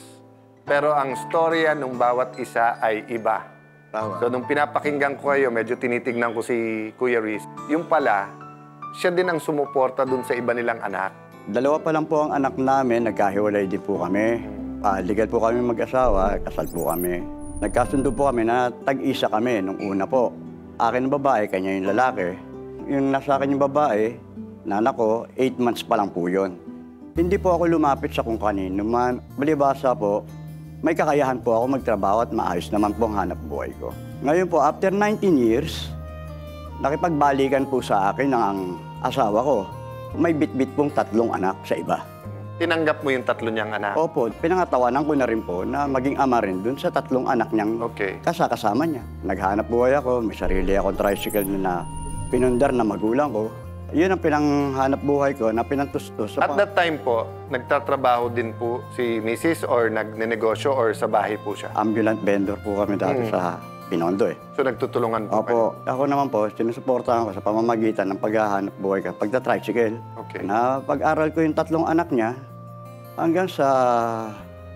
Speaker 9: pero ang storya ng bawat isa ay iba.
Speaker 3: Tama.
Speaker 9: So, nung pinapakinggan ko kayo, medyo tinitignan ko si Kuya Riz. Yung pala, siya din ang sumuporta dun sa iba nilang anak.
Speaker 14: Dalawa pa lang po ang anak namin, nagkahiwalay din po kami. Legal po kami mag-asawa, kasal po kami. Nagkasundo po kami na tag-isa kami nung una po. Akin ang babae, kanya yung lalaki. Yung nasa akin yung babae, na anak ko, 8 months pa lang po yun. Hindi po ako lumapit sa kung kanino man. Balibasa po, may kakayahan po ako magtrabaho at maayos naman po ang hanap buhay ko. Ngayon po, after 19 years, nakipagbalikan po sa akin ang asawa ko. May bitbit pong 3 anak sa iba.
Speaker 9: Tinanggap mo yung 3 niyang anak?
Speaker 14: Opo, pinangatawanan ko na rin po na maging ama rin dun sa 3 anak niyang kasama niya. Naghanap buhay ako, may sarili akong tricycle na pinundar na magulang ko. Yun ang pinanghanap buhay ko na pinantustos.
Speaker 9: At that time po, nagtatrabaho din po si Mrs. or nagnenegosyo or sa bahay po siya?
Speaker 14: Ambulant vendor po kami dati sa Pinondo eh.
Speaker 9: So nagtutulungan po kayo?
Speaker 14: Opo. Ako naman po, sinusuportahan ko sa pamamagitan ng paghahanap buhay ka, pagta-tricycle.
Speaker 9: Okay.
Speaker 14: Na pag-aral ko yung 3 anak niya, hanggang sa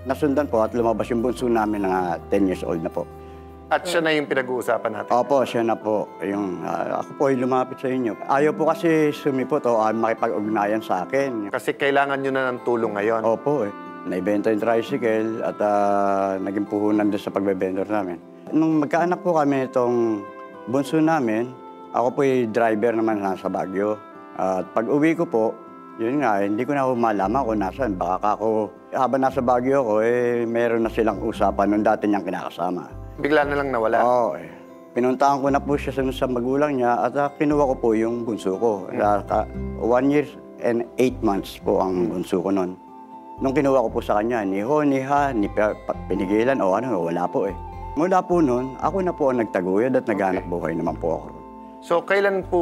Speaker 14: nasundan po at lumabas yung bunso namin na 10 years old na po.
Speaker 9: At siya na yung pinag-uusapan natin?
Speaker 14: Opo, siya na po. Yung, ako po yung lumapit sa inyo. Ayaw po kasi sumipot o makipag-ugnayan sa akin.
Speaker 9: Kasi kailangan nyo na ng tulong ngayon?
Speaker 14: Opo eh. Naibenta yung tricycle at naging puhunan doon sa pagbebendor namin. Nung magkaanak po kami itong bunso namin, ako po yung driver naman nasa Baguio. At pag uwi ko po, yun nga, hindi ko na malaman kung nasaan. Baka ako, habang nasa Baguio ko, meron na silang usapan nung dati niyang kinakasama.
Speaker 9: Bigla na lang nawala?
Speaker 14: Oo. Pinuntahan ko na po siya sa magulang niya at kinuha ko po yung bunso ko. 1 year and 8 months po ang bunso ko noon. Nung kinuha ko po sa kanya, ni ho, ni ha, ni pinigilan o ano, wala po eh. Mula po noon, ako na po ang nagtaguyod at naghanap buhay naman po ako.
Speaker 9: So, kailan po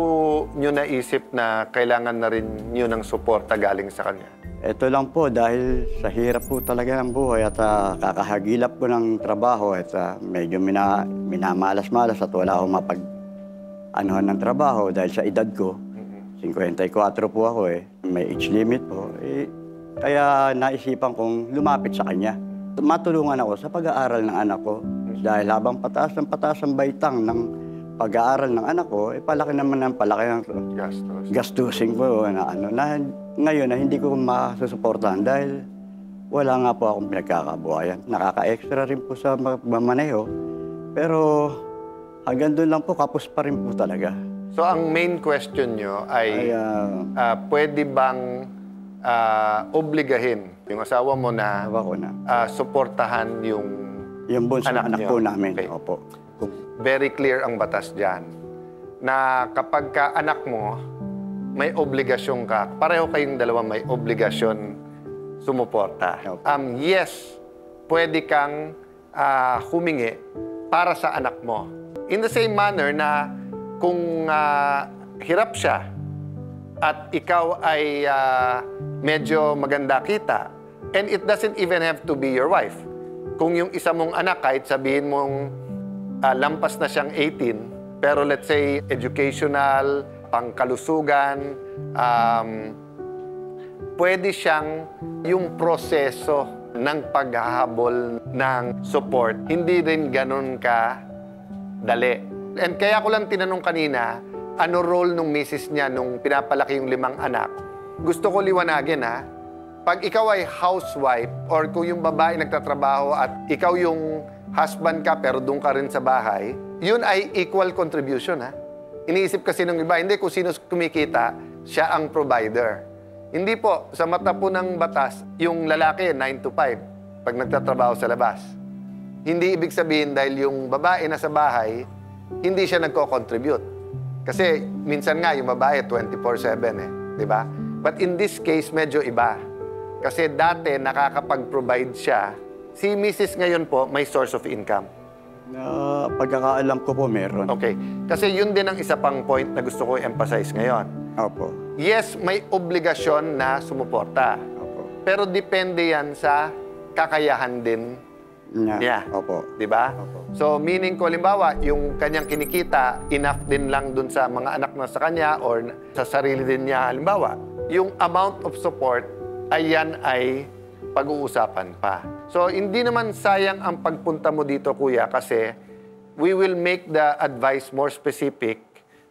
Speaker 9: nyo naisip na kailangan na rin nyo ng suporta galing sa kanya?
Speaker 14: Ito lang po, dahil sa hirap po talaga ng buhay at kakahagilap ko ng trabaho at medyo minamalas-malas at wala akong mapag-anuhan ng trabaho dahil sa edad ko. 54 po ako eh. May age limit po. Kaya naisipan kong lumapit sa kanya. Matulungan ako sa pag-aaral ng anak ko. Dahil habang pataas ang baitang ng pag-aaral ng anak ko, palaki naman ng palaki ng gastusin ko na ngayon na hindi ko masusuportahan dahil wala nga po akong pinagkakabuhayan. Nakaka-extra rin po sa maneho. Pero hanggang doon lang po, kapos pa rin po talaga.
Speaker 9: So, ang main question nyo ay pwede bang obligahin yung asawa mo na suportahan yung
Speaker 14: bunso anak
Speaker 9: nyo?
Speaker 14: po namin.
Speaker 9: Okay.
Speaker 14: Opo.
Speaker 9: Very clear ang batas dyan na kapag ka anak mo, may obligasyon ka. Pareho kayong dalawa may obligasyon sumuporta. Yes, pwede kang humingi para sa anak mo. In the same manner na kung hirap siya at ikaw ay medyo maganda kita, and it doesn't even have to be your wife. Kung yung isa mong anak, kahit sabihin mong lampas na siyang 18, pero let's say educational, pangkalusugan, pwede siyang yung proseso ng paghahabol ng support, hindi rin ganun ka dali. And kaya ko lang tinanong kanina, ano role nung misis niya nung pinapalaki yung 5 anak? Gusto ko liwanagin pag ikaw ay housewife or kung yung babae nagtatrabaho at ikaw yung husband ka pero doon ka rin sa bahay, yun ay equal contribution Iniisip kasi ng iba, hindi kung sino kumikita, siya ang provider. Hindi po, sa mata po ng batas, yung lalaki 9 to 5 pag nagtatrabaho sa labas. Hindi ibig sabihin dahil yung babae na sa bahay, hindi siya nagko-contribute. Kasi minsan nga yung babae 24/7 di ba? But in this case, medyo iba. Kasi dati nakakapag-provide siya. Si Mrs. ngayon po, may source of income.
Speaker 14: Pagkakaalam ko po, meron.
Speaker 9: Okay. Kasi yun din ang isa pang point na gusto ko i-emphasize ngayon.
Speaker 14: Opo.
Speaker 9: Yes, may obligasyon na sumuporta.
Speaker 14: Opo.
Speaker 9: Pero depende yan sa kakayahan din niya.
Speaker 14: Opo.
Speaker 9: Diba?
Speaker 14: Opo.
Speaker 9: So, meaning ko, halimbawa, yung kanyang kinikita, enough din lang dun sa mga anak na sa kanya or sa sarili din niya, halimbawa. Yung amount of support, ayan ay pag-uusapan pa. So, hindi naman sayang ang pagpunta mo dito, kuya, kasi we will make the advice more specific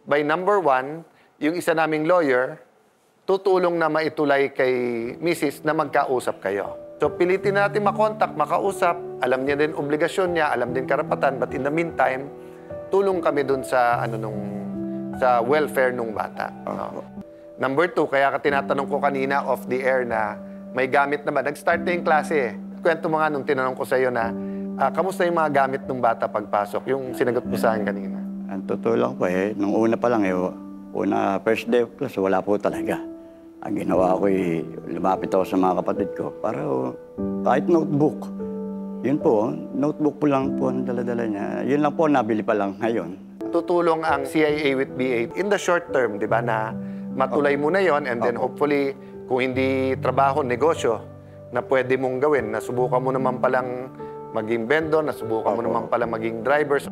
Speaker 9: by number 1, yung isa naming lawyer, tutulong na maitulay kay Mrs. na magkausap kayo. So, pilitin natin makontak, makausap, alam niya din obligasyon niya, alam din karapatan, but in the meantime, tulong kami dun sa, sa welfare nung bata. Number 2, kaya tinatanong ko kanina off the air na may gamit na ba? Nag-start na yung klase Kwento mo nga nung tinanong ko sa iyo na, kamusta yung mga gamit ng bata pagpasok? Yung sinagot mo sa akin kanina.
Speaker 14: Ang totoo lang po nung una pa lang first day of class, wala po talaga. Ang ginawa ko lumapit ako sa mga kapatid ko para kahit notebook. Yun po, notebook po lang po ang dala-dala niya. Yun lang po, nabili pa lang ngayon.
Speaker 9: Tutulong ang CIA with BA in the short term, di ba, na matulay mo na yon and then hopefully, kung hindi trabaho, negosyo, na pwede mong gawin, nasubukan mo naman palang maging vendor, nasubukan mo naman palang maging driver.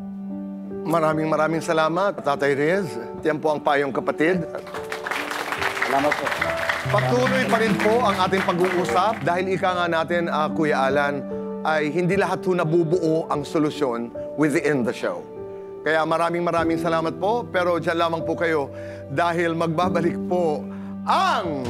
Speaker 3: Maraming salamat, Tatay Riz. Yan po ang payong kapatid.
Speaker 14: Salamat po.
Speaker 3: Patuloy pa rin po ang ating pag-uusap dahil ika nga natin, Kuya Alan, ay hindi lahat po nabubuo ang solusyon within the show. Kaya maraming salamat po, pero dyan lamang po kayo dahil magbabalik po ang...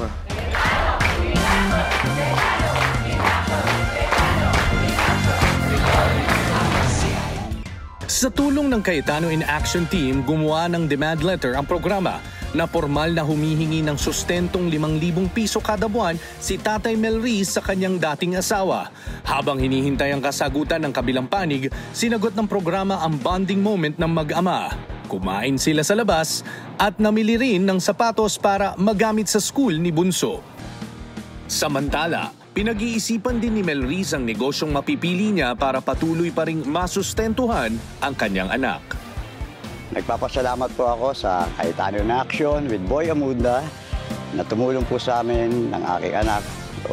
Speaker 10: Sa tulong ng Cayetano in Action Team, gumawa ng demand letter ang programa na formal na humihingi ng sustentong 5,000 piso kada buwan si Tatay Melriz sa kanyang dating asawa. Habang hinihintay ang kasagutan ng kabilang panig, sinagot ng programa ang bonding moment ng mag-ama. Kumain sila sa labas at namili rin ng sapatos para magamit sa school ni Bunso. Samantala, pinag-iisipan din ni Melriz ang negosyong mapipili niya para patuloy pa ring masustentuhan ang kanyang anak.
Speaker 14: Nagpapasalamat po ako sa Cayetano in Action with Boy Abunda na tumulong po sa amin ng aking anak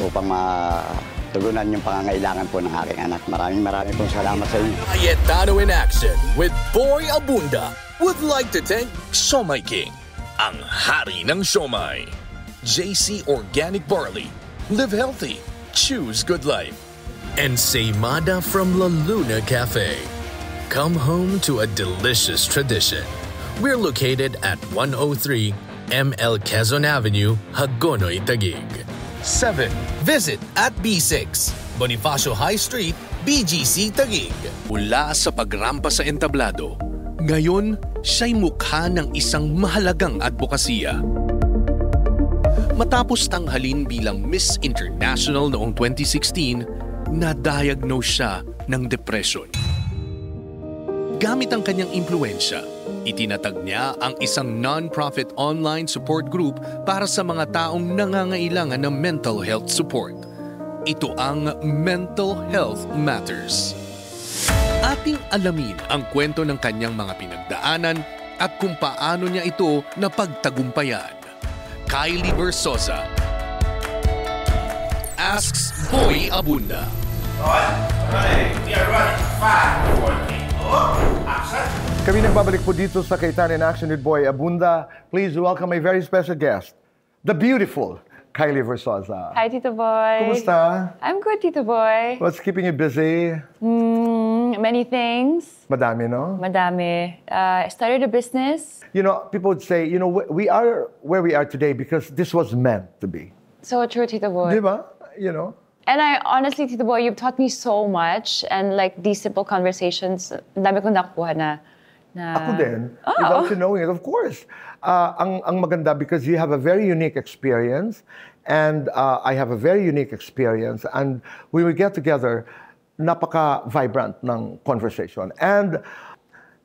Speaker 14: upang matugunan yung pangangailangan po ng aking anak. Maraming pong salamat sa inyo.
Speaker 10: Cayetano in Action with Boy Abunda would like to thank Siomai King, ang hari ng siomai. JC Organic Barley, live healthy, choose good life. And Seimada from La Luna Cafe. Come home to a delicious tradition. We're located at 103 ML Quezon Avenue, Hagonoy, Taguig. 7. Visit at B6, Bonifacio High Street, BGC, Taguig. Mula sa pagrampa sa entablado, ngayon siya'y mukha ng isang mahalagang advokasya. Matapos tanghalin bilang Miss International noong 2016, na-diagnose siya ng depression. Gamit ang kanyang impluensya, itinatag niya ang isang non-profit online support group para sa mga taong nangangailangan ng mental health support. Ito ang Mental Health Matters. Ating alamin ang kwento ng kanyang mga pinagdaanan at kung paano niya ito napagtagumpayan. Kylie Versosa asks Boy Abunda.
Speaker 15: We are running 5, 4, 3.
Speaker 3: Kami nagbabalik po dito sa Cayetano in Action with Boy Abunda. Please welcome a very special guest, the beautiful Kylie Versosa.
Speaker 16: Hi, Tito Boy.
Speaker 3: Kumusta?
Speaker 16: I'm good, Tito Boy.
Speaker 3: What's keeping you busy?
Speaker 16: Many things.
Speaker 3: Madami, no?
Speaker 16: Madami. I started a business.
Speaker 3: You know, people would say, you know, we are where we are today because this was meant to be.
Speaker 16: So true, Tito Boy.
Speaker 3: Diba? You know?
Speaker 16: And I honestly, Tito Boy, you've taught me so much. And like these simple conversations, ang dami kong nakuha na
Speaker 3: Ako din, without you knowing it, of course. Ang maganda because you have a very unique experience and I have a very unique experience and when we get together, napaka-vibrant ng conversation. And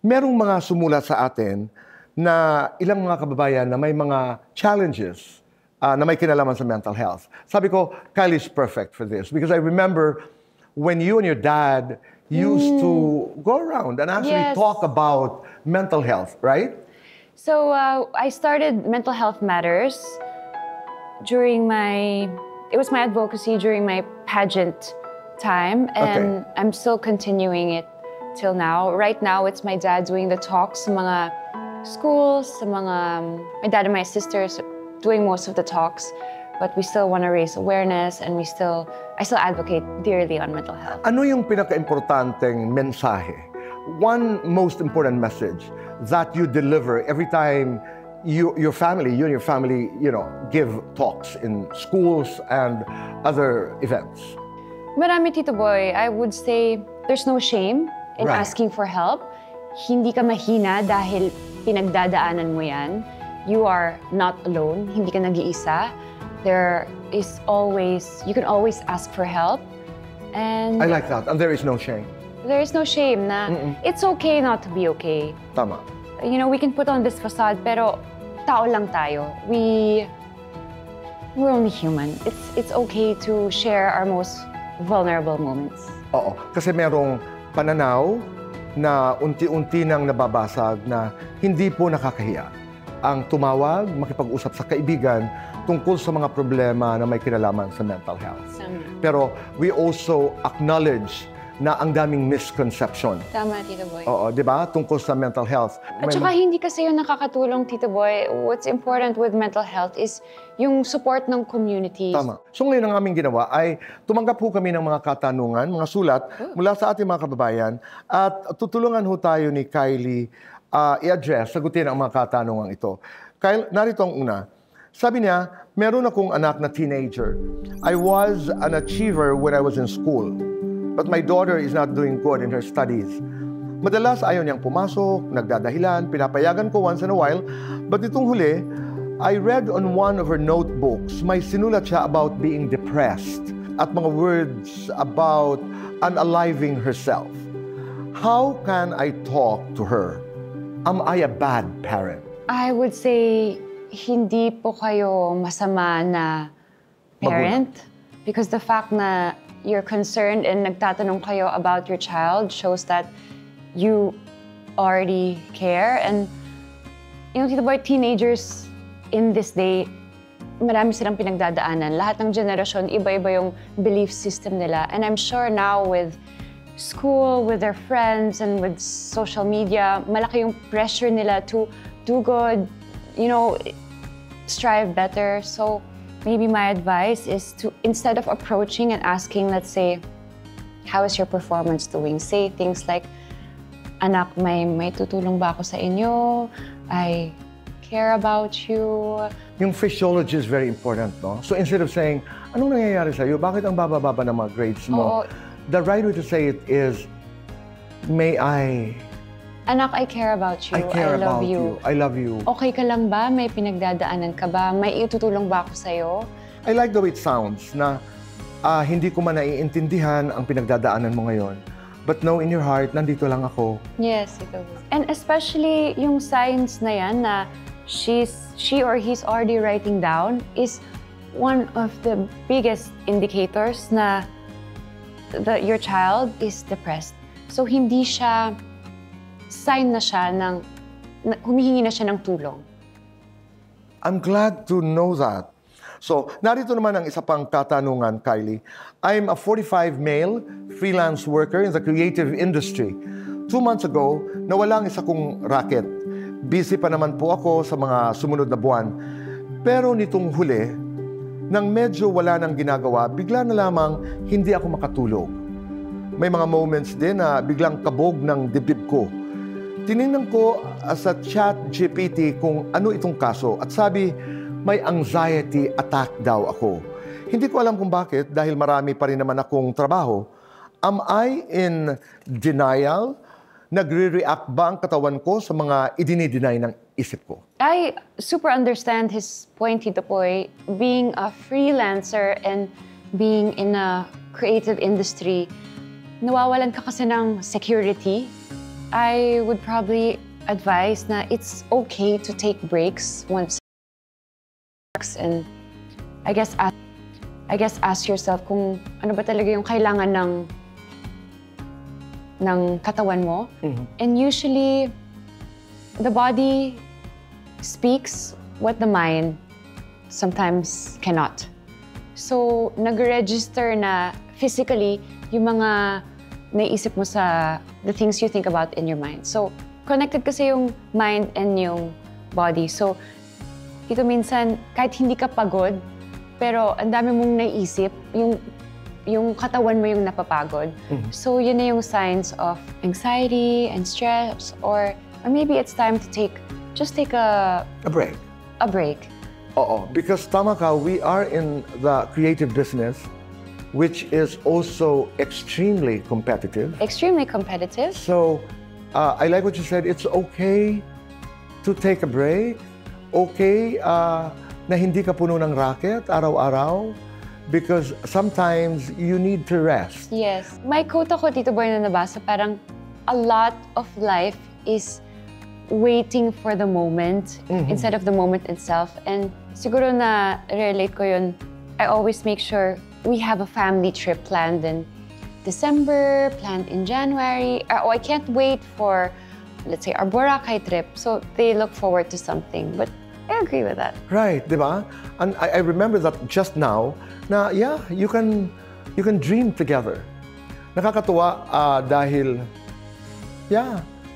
Speaker 3: merong mga sumulat sa atin na ilang mga kababayan na may mga challenges na may kinalaman sa mental health. Sabi ko, Kylie's perfect for this because I remember when you and your dad used to go around and actually talk about mental health, right?
Speaker 16: So I started Mental Health Matters during it was my advocacy during my pageant time, and I'm still continuing it till now. Right now, it's my dad doing the talks sa mga schools, sa mga, my dad and my sisters doing most of the talks. But we still want to raise awareness and I still advocate dearly on mental health.
Speaker 3: Ano yung pinaka-importanteng mensahe? One most important message that you deliver every time you and your family, you know, give talks in schools and other events?
Speaker 16: Marami, Tito Boy. I would say there's no shame in asking for help. Hindi ka mahina dahil pinagdadaanan mo yan. You are not alone. Hindi ka nag-iisa. There is always, you can always ask for help. And
Speaker 3: I like that. And there is no shame.
Speaker 16: There is no shame na it's okay not to be okay.
Speaker 3: Tama.
Speaker 16: You know, we can put on this facade, pero tao lang tayo. We're only human. It's okay to share our most vulnerable moments.
Speaker 3: Oo. Kasi merong pananaw na unti-unti nang nababasag na hindi po nakakahiya ang tumawag, makipag-usap sa kaibigan tungkol sa mga problema na may kinalaman sa mental health. Pero we also acknowledge na ang daming misconception.
Speaker 16: Tama, Tito Boy.
Speaker 3: Oo, di ba? Tungkol sa mental health.
Speaker 16: At saka hindi kasi yun nakakatulong, Tito Boy. What's important with mental health is yung support ng community.
Speaker 3: Tama. So ngayon ang aming ginawa ay tumanggap ho kami ng mga katanungan, mga sulat mula sa ating mga kababayan at tutulungan ho tayo ni Kylie i-address, sagutin ang mga katanungan ito. Kyle, narito ang una. Sabi niya, meron akong anak na teenager. I was an achiever when I was in school. But my daughter is not doing good in her studies. Madalas ayaw niyang pumasok, nagdadahilan, pinapayagan ko once in a while. But itong huli, I read on one of her notebooks, may sinulat siya about being depressed at mga words about unaliving herself. How can I talk to her? Am I a bad parent?
Speaker 16: I would say, hindi po kayo masama na parent. Because the fact na you're concerned and nagtatanong kayo about your child shows that you already care. And, you know, Tito Boy, teenagers in this day, marami silang pinagdadaanan. Lahat ng generasyon, iba-iba yung belief system nila. And I'm sure now with school, with their friends, and with social media, malaki yung pressure nila to do good, you know, strive better. So, maybe my advice is to, instead of approaching and asking, let's say, how is your performance doing? Say things like, anak, may tutulong ba ako sa inyo? I care about you.
Speaker 3: Yung physiology is very important, no? So instead of saying, anong nangyayari sa'yo? Bakit ang baba-baba ng mga grades mo?
Speaker 16: Oo.
Speaker 3: The right way to say it is, may I...
Speaker 16: Anak, I care about you.
Speaker 3: I care
Speaker 16: love
Speaker 3: about
Speaker 16: you.
Speaker 3: I love you.
Speaker 16: Okay ka lang ba? May pinagdadaanan ka ba? May itutulong ba ako sa'yo?
Speaker 3: I like the way it sounds na hindi ko man naiintindihan ang pinagdadaanan mo ngayon. But know in your heart, nandito lang ako.
Speaker 16: Yes, ito. And especially yung signs na yan na she or he's already writing down is one of the biggest indicators na your child is depressed. So hindi siya sign na siya ng humihingi na siya ng tulong.
Speaker 3: I'm glad to know that. So, narito naman ang isa pang katanungan, Kylie. I'm a 45 male freelance worker in the creative industry. 2 months ago, nawala ang isa kong racket. Busy pa naman po ako sa mga sumunod na buwan. Pero nitong huli, nang medyo wala nang ginagawa, bigla na lamang hindi ako makatulog. May mga moments din na biglang kabog ng dibdib ko. Tinignan ko sa ChatGPT kung ano itong kaso at sabi, may anxiety attack daw ako. Hindi ko alam kung bakit dahil marami pa rin naman akong trabaho. Am I in denial? Nagre-react ba ang katawan ko sa mga idinideny ng isip ko?
Speaker 16: I super understand his point, Tito Boy. Being a freelancer and being in a creative industry, nawawalan ka kasi ng security. I would probably advise na it's okay to take breaks once and I guess ask yourself kung ano ba talaga yung kailangan ng katawan mo. And usually the body speaks what the mind sometimes cannot. So nag-register na physically yung mga naisip mo sa the things you think about in your mind. So, connected kasi yung mind and yung body. So, ito minsan, kahit hindi ka pagod, pero ang dami mong naisip, yung katawan mo yung napapagod. So, yun na yung signs of anxiety and stress, or maybe it's time to just take a
Speaker 3: break.
Speaker 16: A break.
Speaker 3: Oo, because tama ka, we are in the creative business, which is also extremely competitive.
Speaker 16: Extremely competitive.
Speaker 3: So, I like what you said. It's okay to take a break. Okay na hindi ka puno ng racket araw-araw because sometimes you need to rest.
Speaker 16: Yes. May quote ako, Tito Boy, na nabasa, parang a lot of life is waiting for the moment instead of the moment itself. And siguro na relate ko yun, I always make sure we have a family trip planned in December, planned in January. I can't wait for, let's say, our Boracay trip. So they look forward to something. But I agree with that.
Speaker 3: Right, di ba? And I remember that just now, na yeah, you can dream together. Nakakatuwa dahil,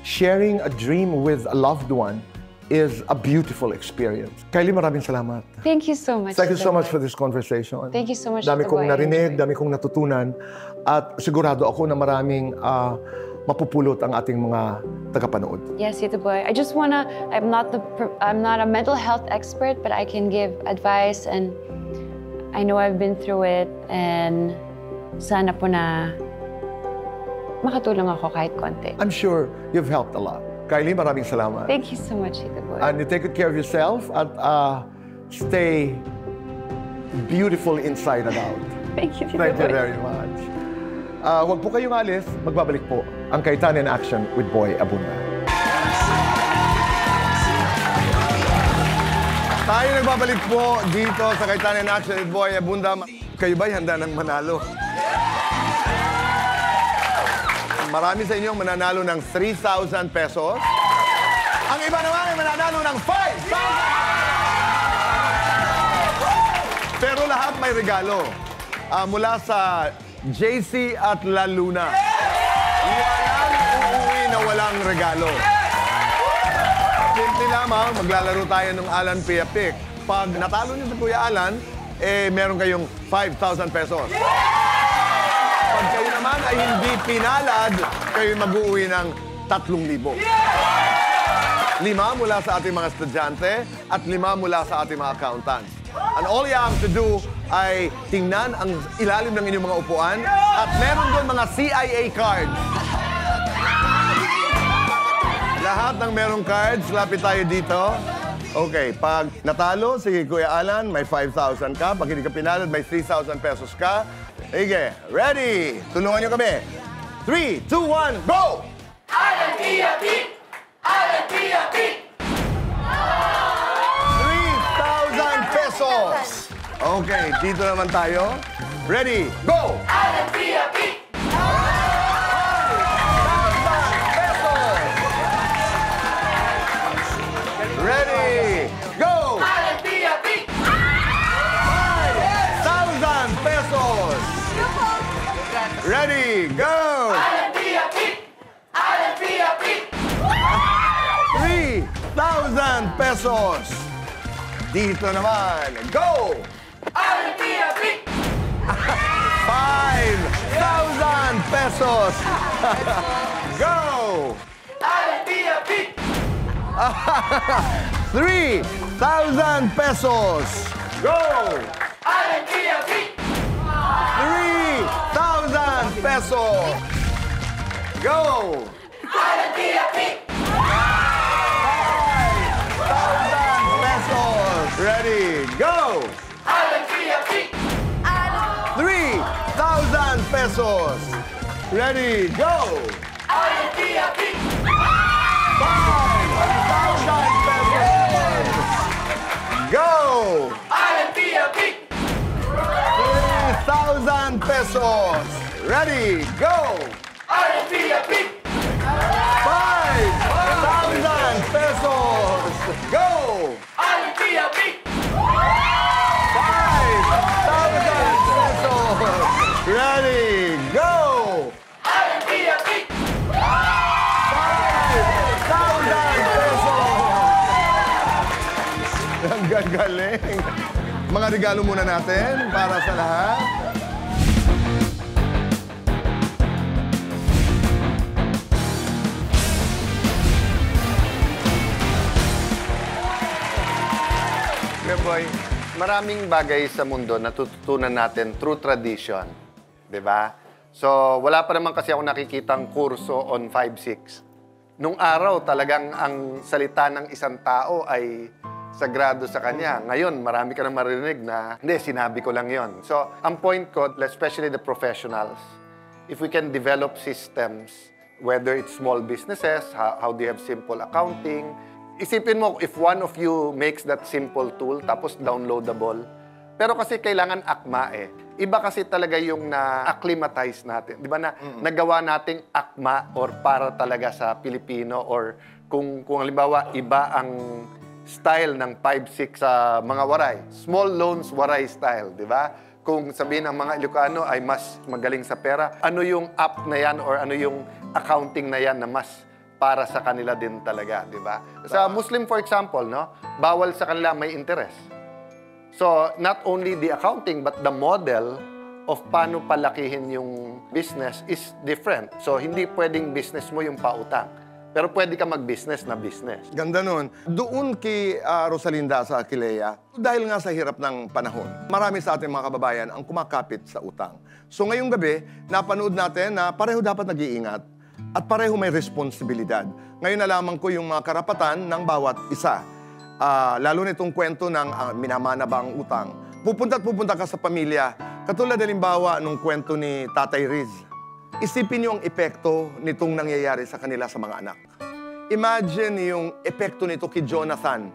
Speaker 3: sharing a dream with a loved one is a beautiful experience. Kylie, maraming salamat.
Speaker 16: Thank you so much.
Speaker 3: Thank you so
Speaker 16: Tito
Speaker 3: much
Speaker 16: Boy.
Speaker 3: for this conversation.
Speaker 16: Thank you so much,
Speaker 3: Dami
Speaker 16: Tito
Speaker 3: kong
Speaker 16: Boy.
Speaker 3: narinig, dami kong natutunan, at sigurado ako na maraming mapupulot ang ating mga tagapanood.
Speaker 16: Yes, Tito Boy. I just wanna. I'm not a mental health expert, but I can give advice, and I know I've been through it, and sana po na makatulong ako kahit konti.
Speaker 3: I'm sure you've helped a lot. Kylie, maraming salamat.
Speaker 16: Thank you so much, Tito Boy.
Speaker 3: And you take good care of yourself at stay beautiful inside and out.
Speaker 16: Thank you, Tito
Speaker 3: Thank you
Speaker 16: Boy.
Speaker 3: very much. Huwag po kayong alis, magbabalik po ang Kaytanan in Action with Boy Abunda. Tayo nagbabalik po dito sa Kaytanan in Action with Boy Abunda. Kayo ba'y handa ng manalo? Marami sa inyong mananalo ng 3,000 pesos. Ang iba naman ay mananalo ng 5,000! Pero lahat may regalo. Mula sa JC at La Luna. Walang uuwi na walang regalo. Simple lamang, maglalaro tayo ng Alan Pia Pick. Pag natalo niyo si Kuya Alan, meron kayong 5,000 pesos. Pag kayo naman ay hindi pinalad, kayo mag-uwi ng 3,000. 5 mula sa ating mga estudyante at 5 mula sa ating mga accountants. And all you have to do ay tingnan ang ilalim ng inyong mga upuan at meron doon mga CIA cards. Lahat ng merong cards, lapit tayo dito. Okay, pag natalo, sige Kuya Alan, may 5,000 ka. Pag hindi ka pinalad, may 3,000 pesos ka. Sige, ready? Tulungan nyo kami. 3, 2, 1, go!
Speaker 4: Alan Pia Pick! Alan Pia Pick!
Speaker 3: 3,000 pesos! Okay, dito naman tayo. Ready, go!
Speaker 4: Alan Pia Pick!
Speaker 3: 5,000 pesos! Ready, go!
Speaker 4: Alan Pia Pick!
Speaker 3: 5,000 pesos! Ready, go!
Speaker 4: Alan Pia Pick! Alan Pia Pick!
Speaker 3: 3,000 pesos! Dito naman, go!
Speaker 4: Alan Pia Pick!
Speaker 3: 5,000 pesos! Go!
Speaker 4: Alan Pia Pick!
Speaker 3: 3,000 pesos! Go!
Speaker 4: Alan Pia Pick!
Speaker 3: 3,000 pesos! Go!
Speaker 4: Alan Pia Pick!
Speaker 3: 5,000 pesos! Ready, go!
Speaker 4: Alan Pia Pick!
Speaker 3: 3,000 pesos! Ready, go!
Speaker 4: Alan Pia Pick!
Speaker 3: 5,000 pesos! Go!
Speaker 4: Alan Pia Pick!
Speaker 3: 3,000 pesos! Ready, go!
Speaker 4: Alan Pia Pick!
Speaker 3: 5,000 pesos! Go!
Speaker 4: Alan Pia Pick!
Speaker 3: 5,000 pesos! Ready, go!
Speaker 4: Alan Pia Pick!
Speaker 3: 5,000 pesos! Ang gagaling! Mga regalo muna natin para sa lahat.
Speaker 9: Boy, maraming bagay sa mundo na natututunan natin through tradition. Diba? So, wala pa naman kasi ako nakikitang kurso on 5-6. Nung araw, talagang ang salita ng isang tao ay sagrado sa kanya. Ngayon, marami ka nang marinig na, hindi, sinabi ko lang yon. So, ang point ko, especially the professionals, if we can develop systems, whether it's small businesses, how do you have simple accounting, isipin mo, if one of you makes that simple tool, tapos downloadable, pero kasi kailangan akma eh. Iba kasi talaga yung na-acclimatize natin. Di ba na nagawa nating akma or para talaga sa Pilipino or kung halimbawa iba ang style ng 5-6 sa mga waray. Small loans waray style, di ba? Kung sabihin ng mga Ilocano ay mas magaling sa pera, ano yung app na yan or ano yung accounting na yan na mas para sa kanila din talaga, di ba? Sa Muslim, for example, no, bawal sa kanila may interest. So, not only the accounting, but the model of paano palakihin yung business is different. So, hindi pwedeng business mo yung pautang. Pero pwede ka mag-business na business.
Speaker 3: Ganda nun. Doon kay Rosalinda sa Kilea, dahil nga sa hirap ng panahon, marami sa ating mga kababayan ang kumakapit sa utang. So ngayong gabi, napanood natin na pareho dapat nag-iingat at pareho may responsibilidad. Ngayon nalaman ko yung mga karapatan ng bawat isa. Lalo nitong kwento ng minamana ba ang utang. Pupunta ka sa pamilya, katulad halimbawa nung kwento ni Tatay Riz. Isipin niyo ang epekto nitong nangyayari sa kanila sa mga anak. Imagine yung epekto nito kay Jonathan,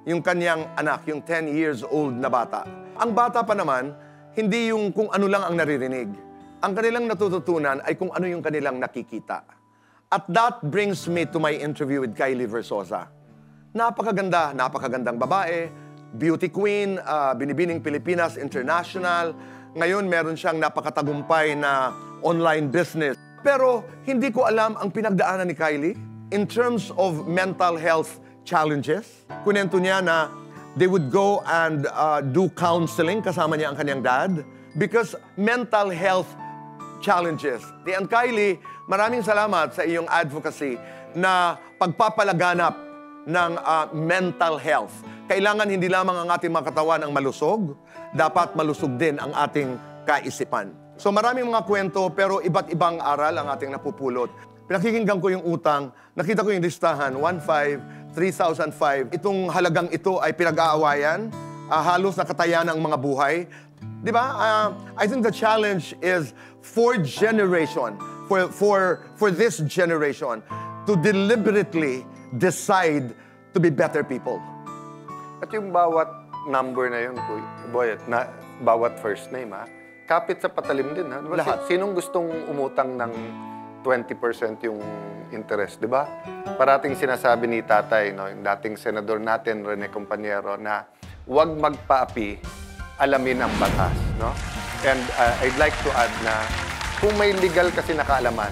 Speaker 3: yung kanyang anak, yung 10 years old na bata. Ang bata pa naman, hindi yung kung ano lang ang naririnig. Ang kanilang natututunan ay kung ano yung kanilang nakikita. At that brings me to my interview with Kylie Versosa. Napakagandang babae, beauty queen, Binibining Pilipinas International. Ngayon, meron siyang napakatagumpay na online business. Pero hindi ko alam ang pinagdaanan ni Kylie in terms of mental health challenges. Kunento niya na they would go and do counseling kasama niya ang kanyang dad because mental health challenges. And Kylie, maraming salamat sa iyong advocacy na pagpapalaganap ng mental health. Kailangan hindi lamang ang ating mga katawan ang malusog, dapat malusog din ang ating kaisipan. So maraming mga kwento pero iba't ibang aral ang ating napupulot. Pinakikinggan ko yung utang, nakita ko yung listahan, 1,500, 3,005. Itong halagang ito ay pinag-aawayan, halos nakataya ng mga buhay. Di ba? I think the challenge is for generation, for this generation, to deliberately decide to be better people.
Speaker 9: At yung bawat number na yun, boy, na bawat first name, kapit sa patalim din, ha?
Speaker 3: Lahat.
Speaker 9: Sinong gustong umutang ng 20% yung interest, di ba? Parating sinasabi ni tatay, no, yung dating senador natin, Rene Compañero, na huwag magpaapi, alamin ang batas, no? And I'd like to add na kung may legal kasi na kaalaman,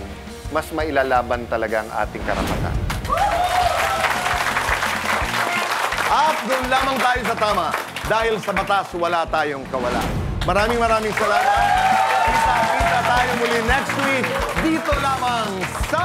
Speaker 9: mas mailalaban talaga ang ating karapatan.
Speaker 3: At doon lamang tayo sa tama. Dahil sa batas, wala tayong kawala. Maraming salamat. Kita tayo muli next week dito lamang sa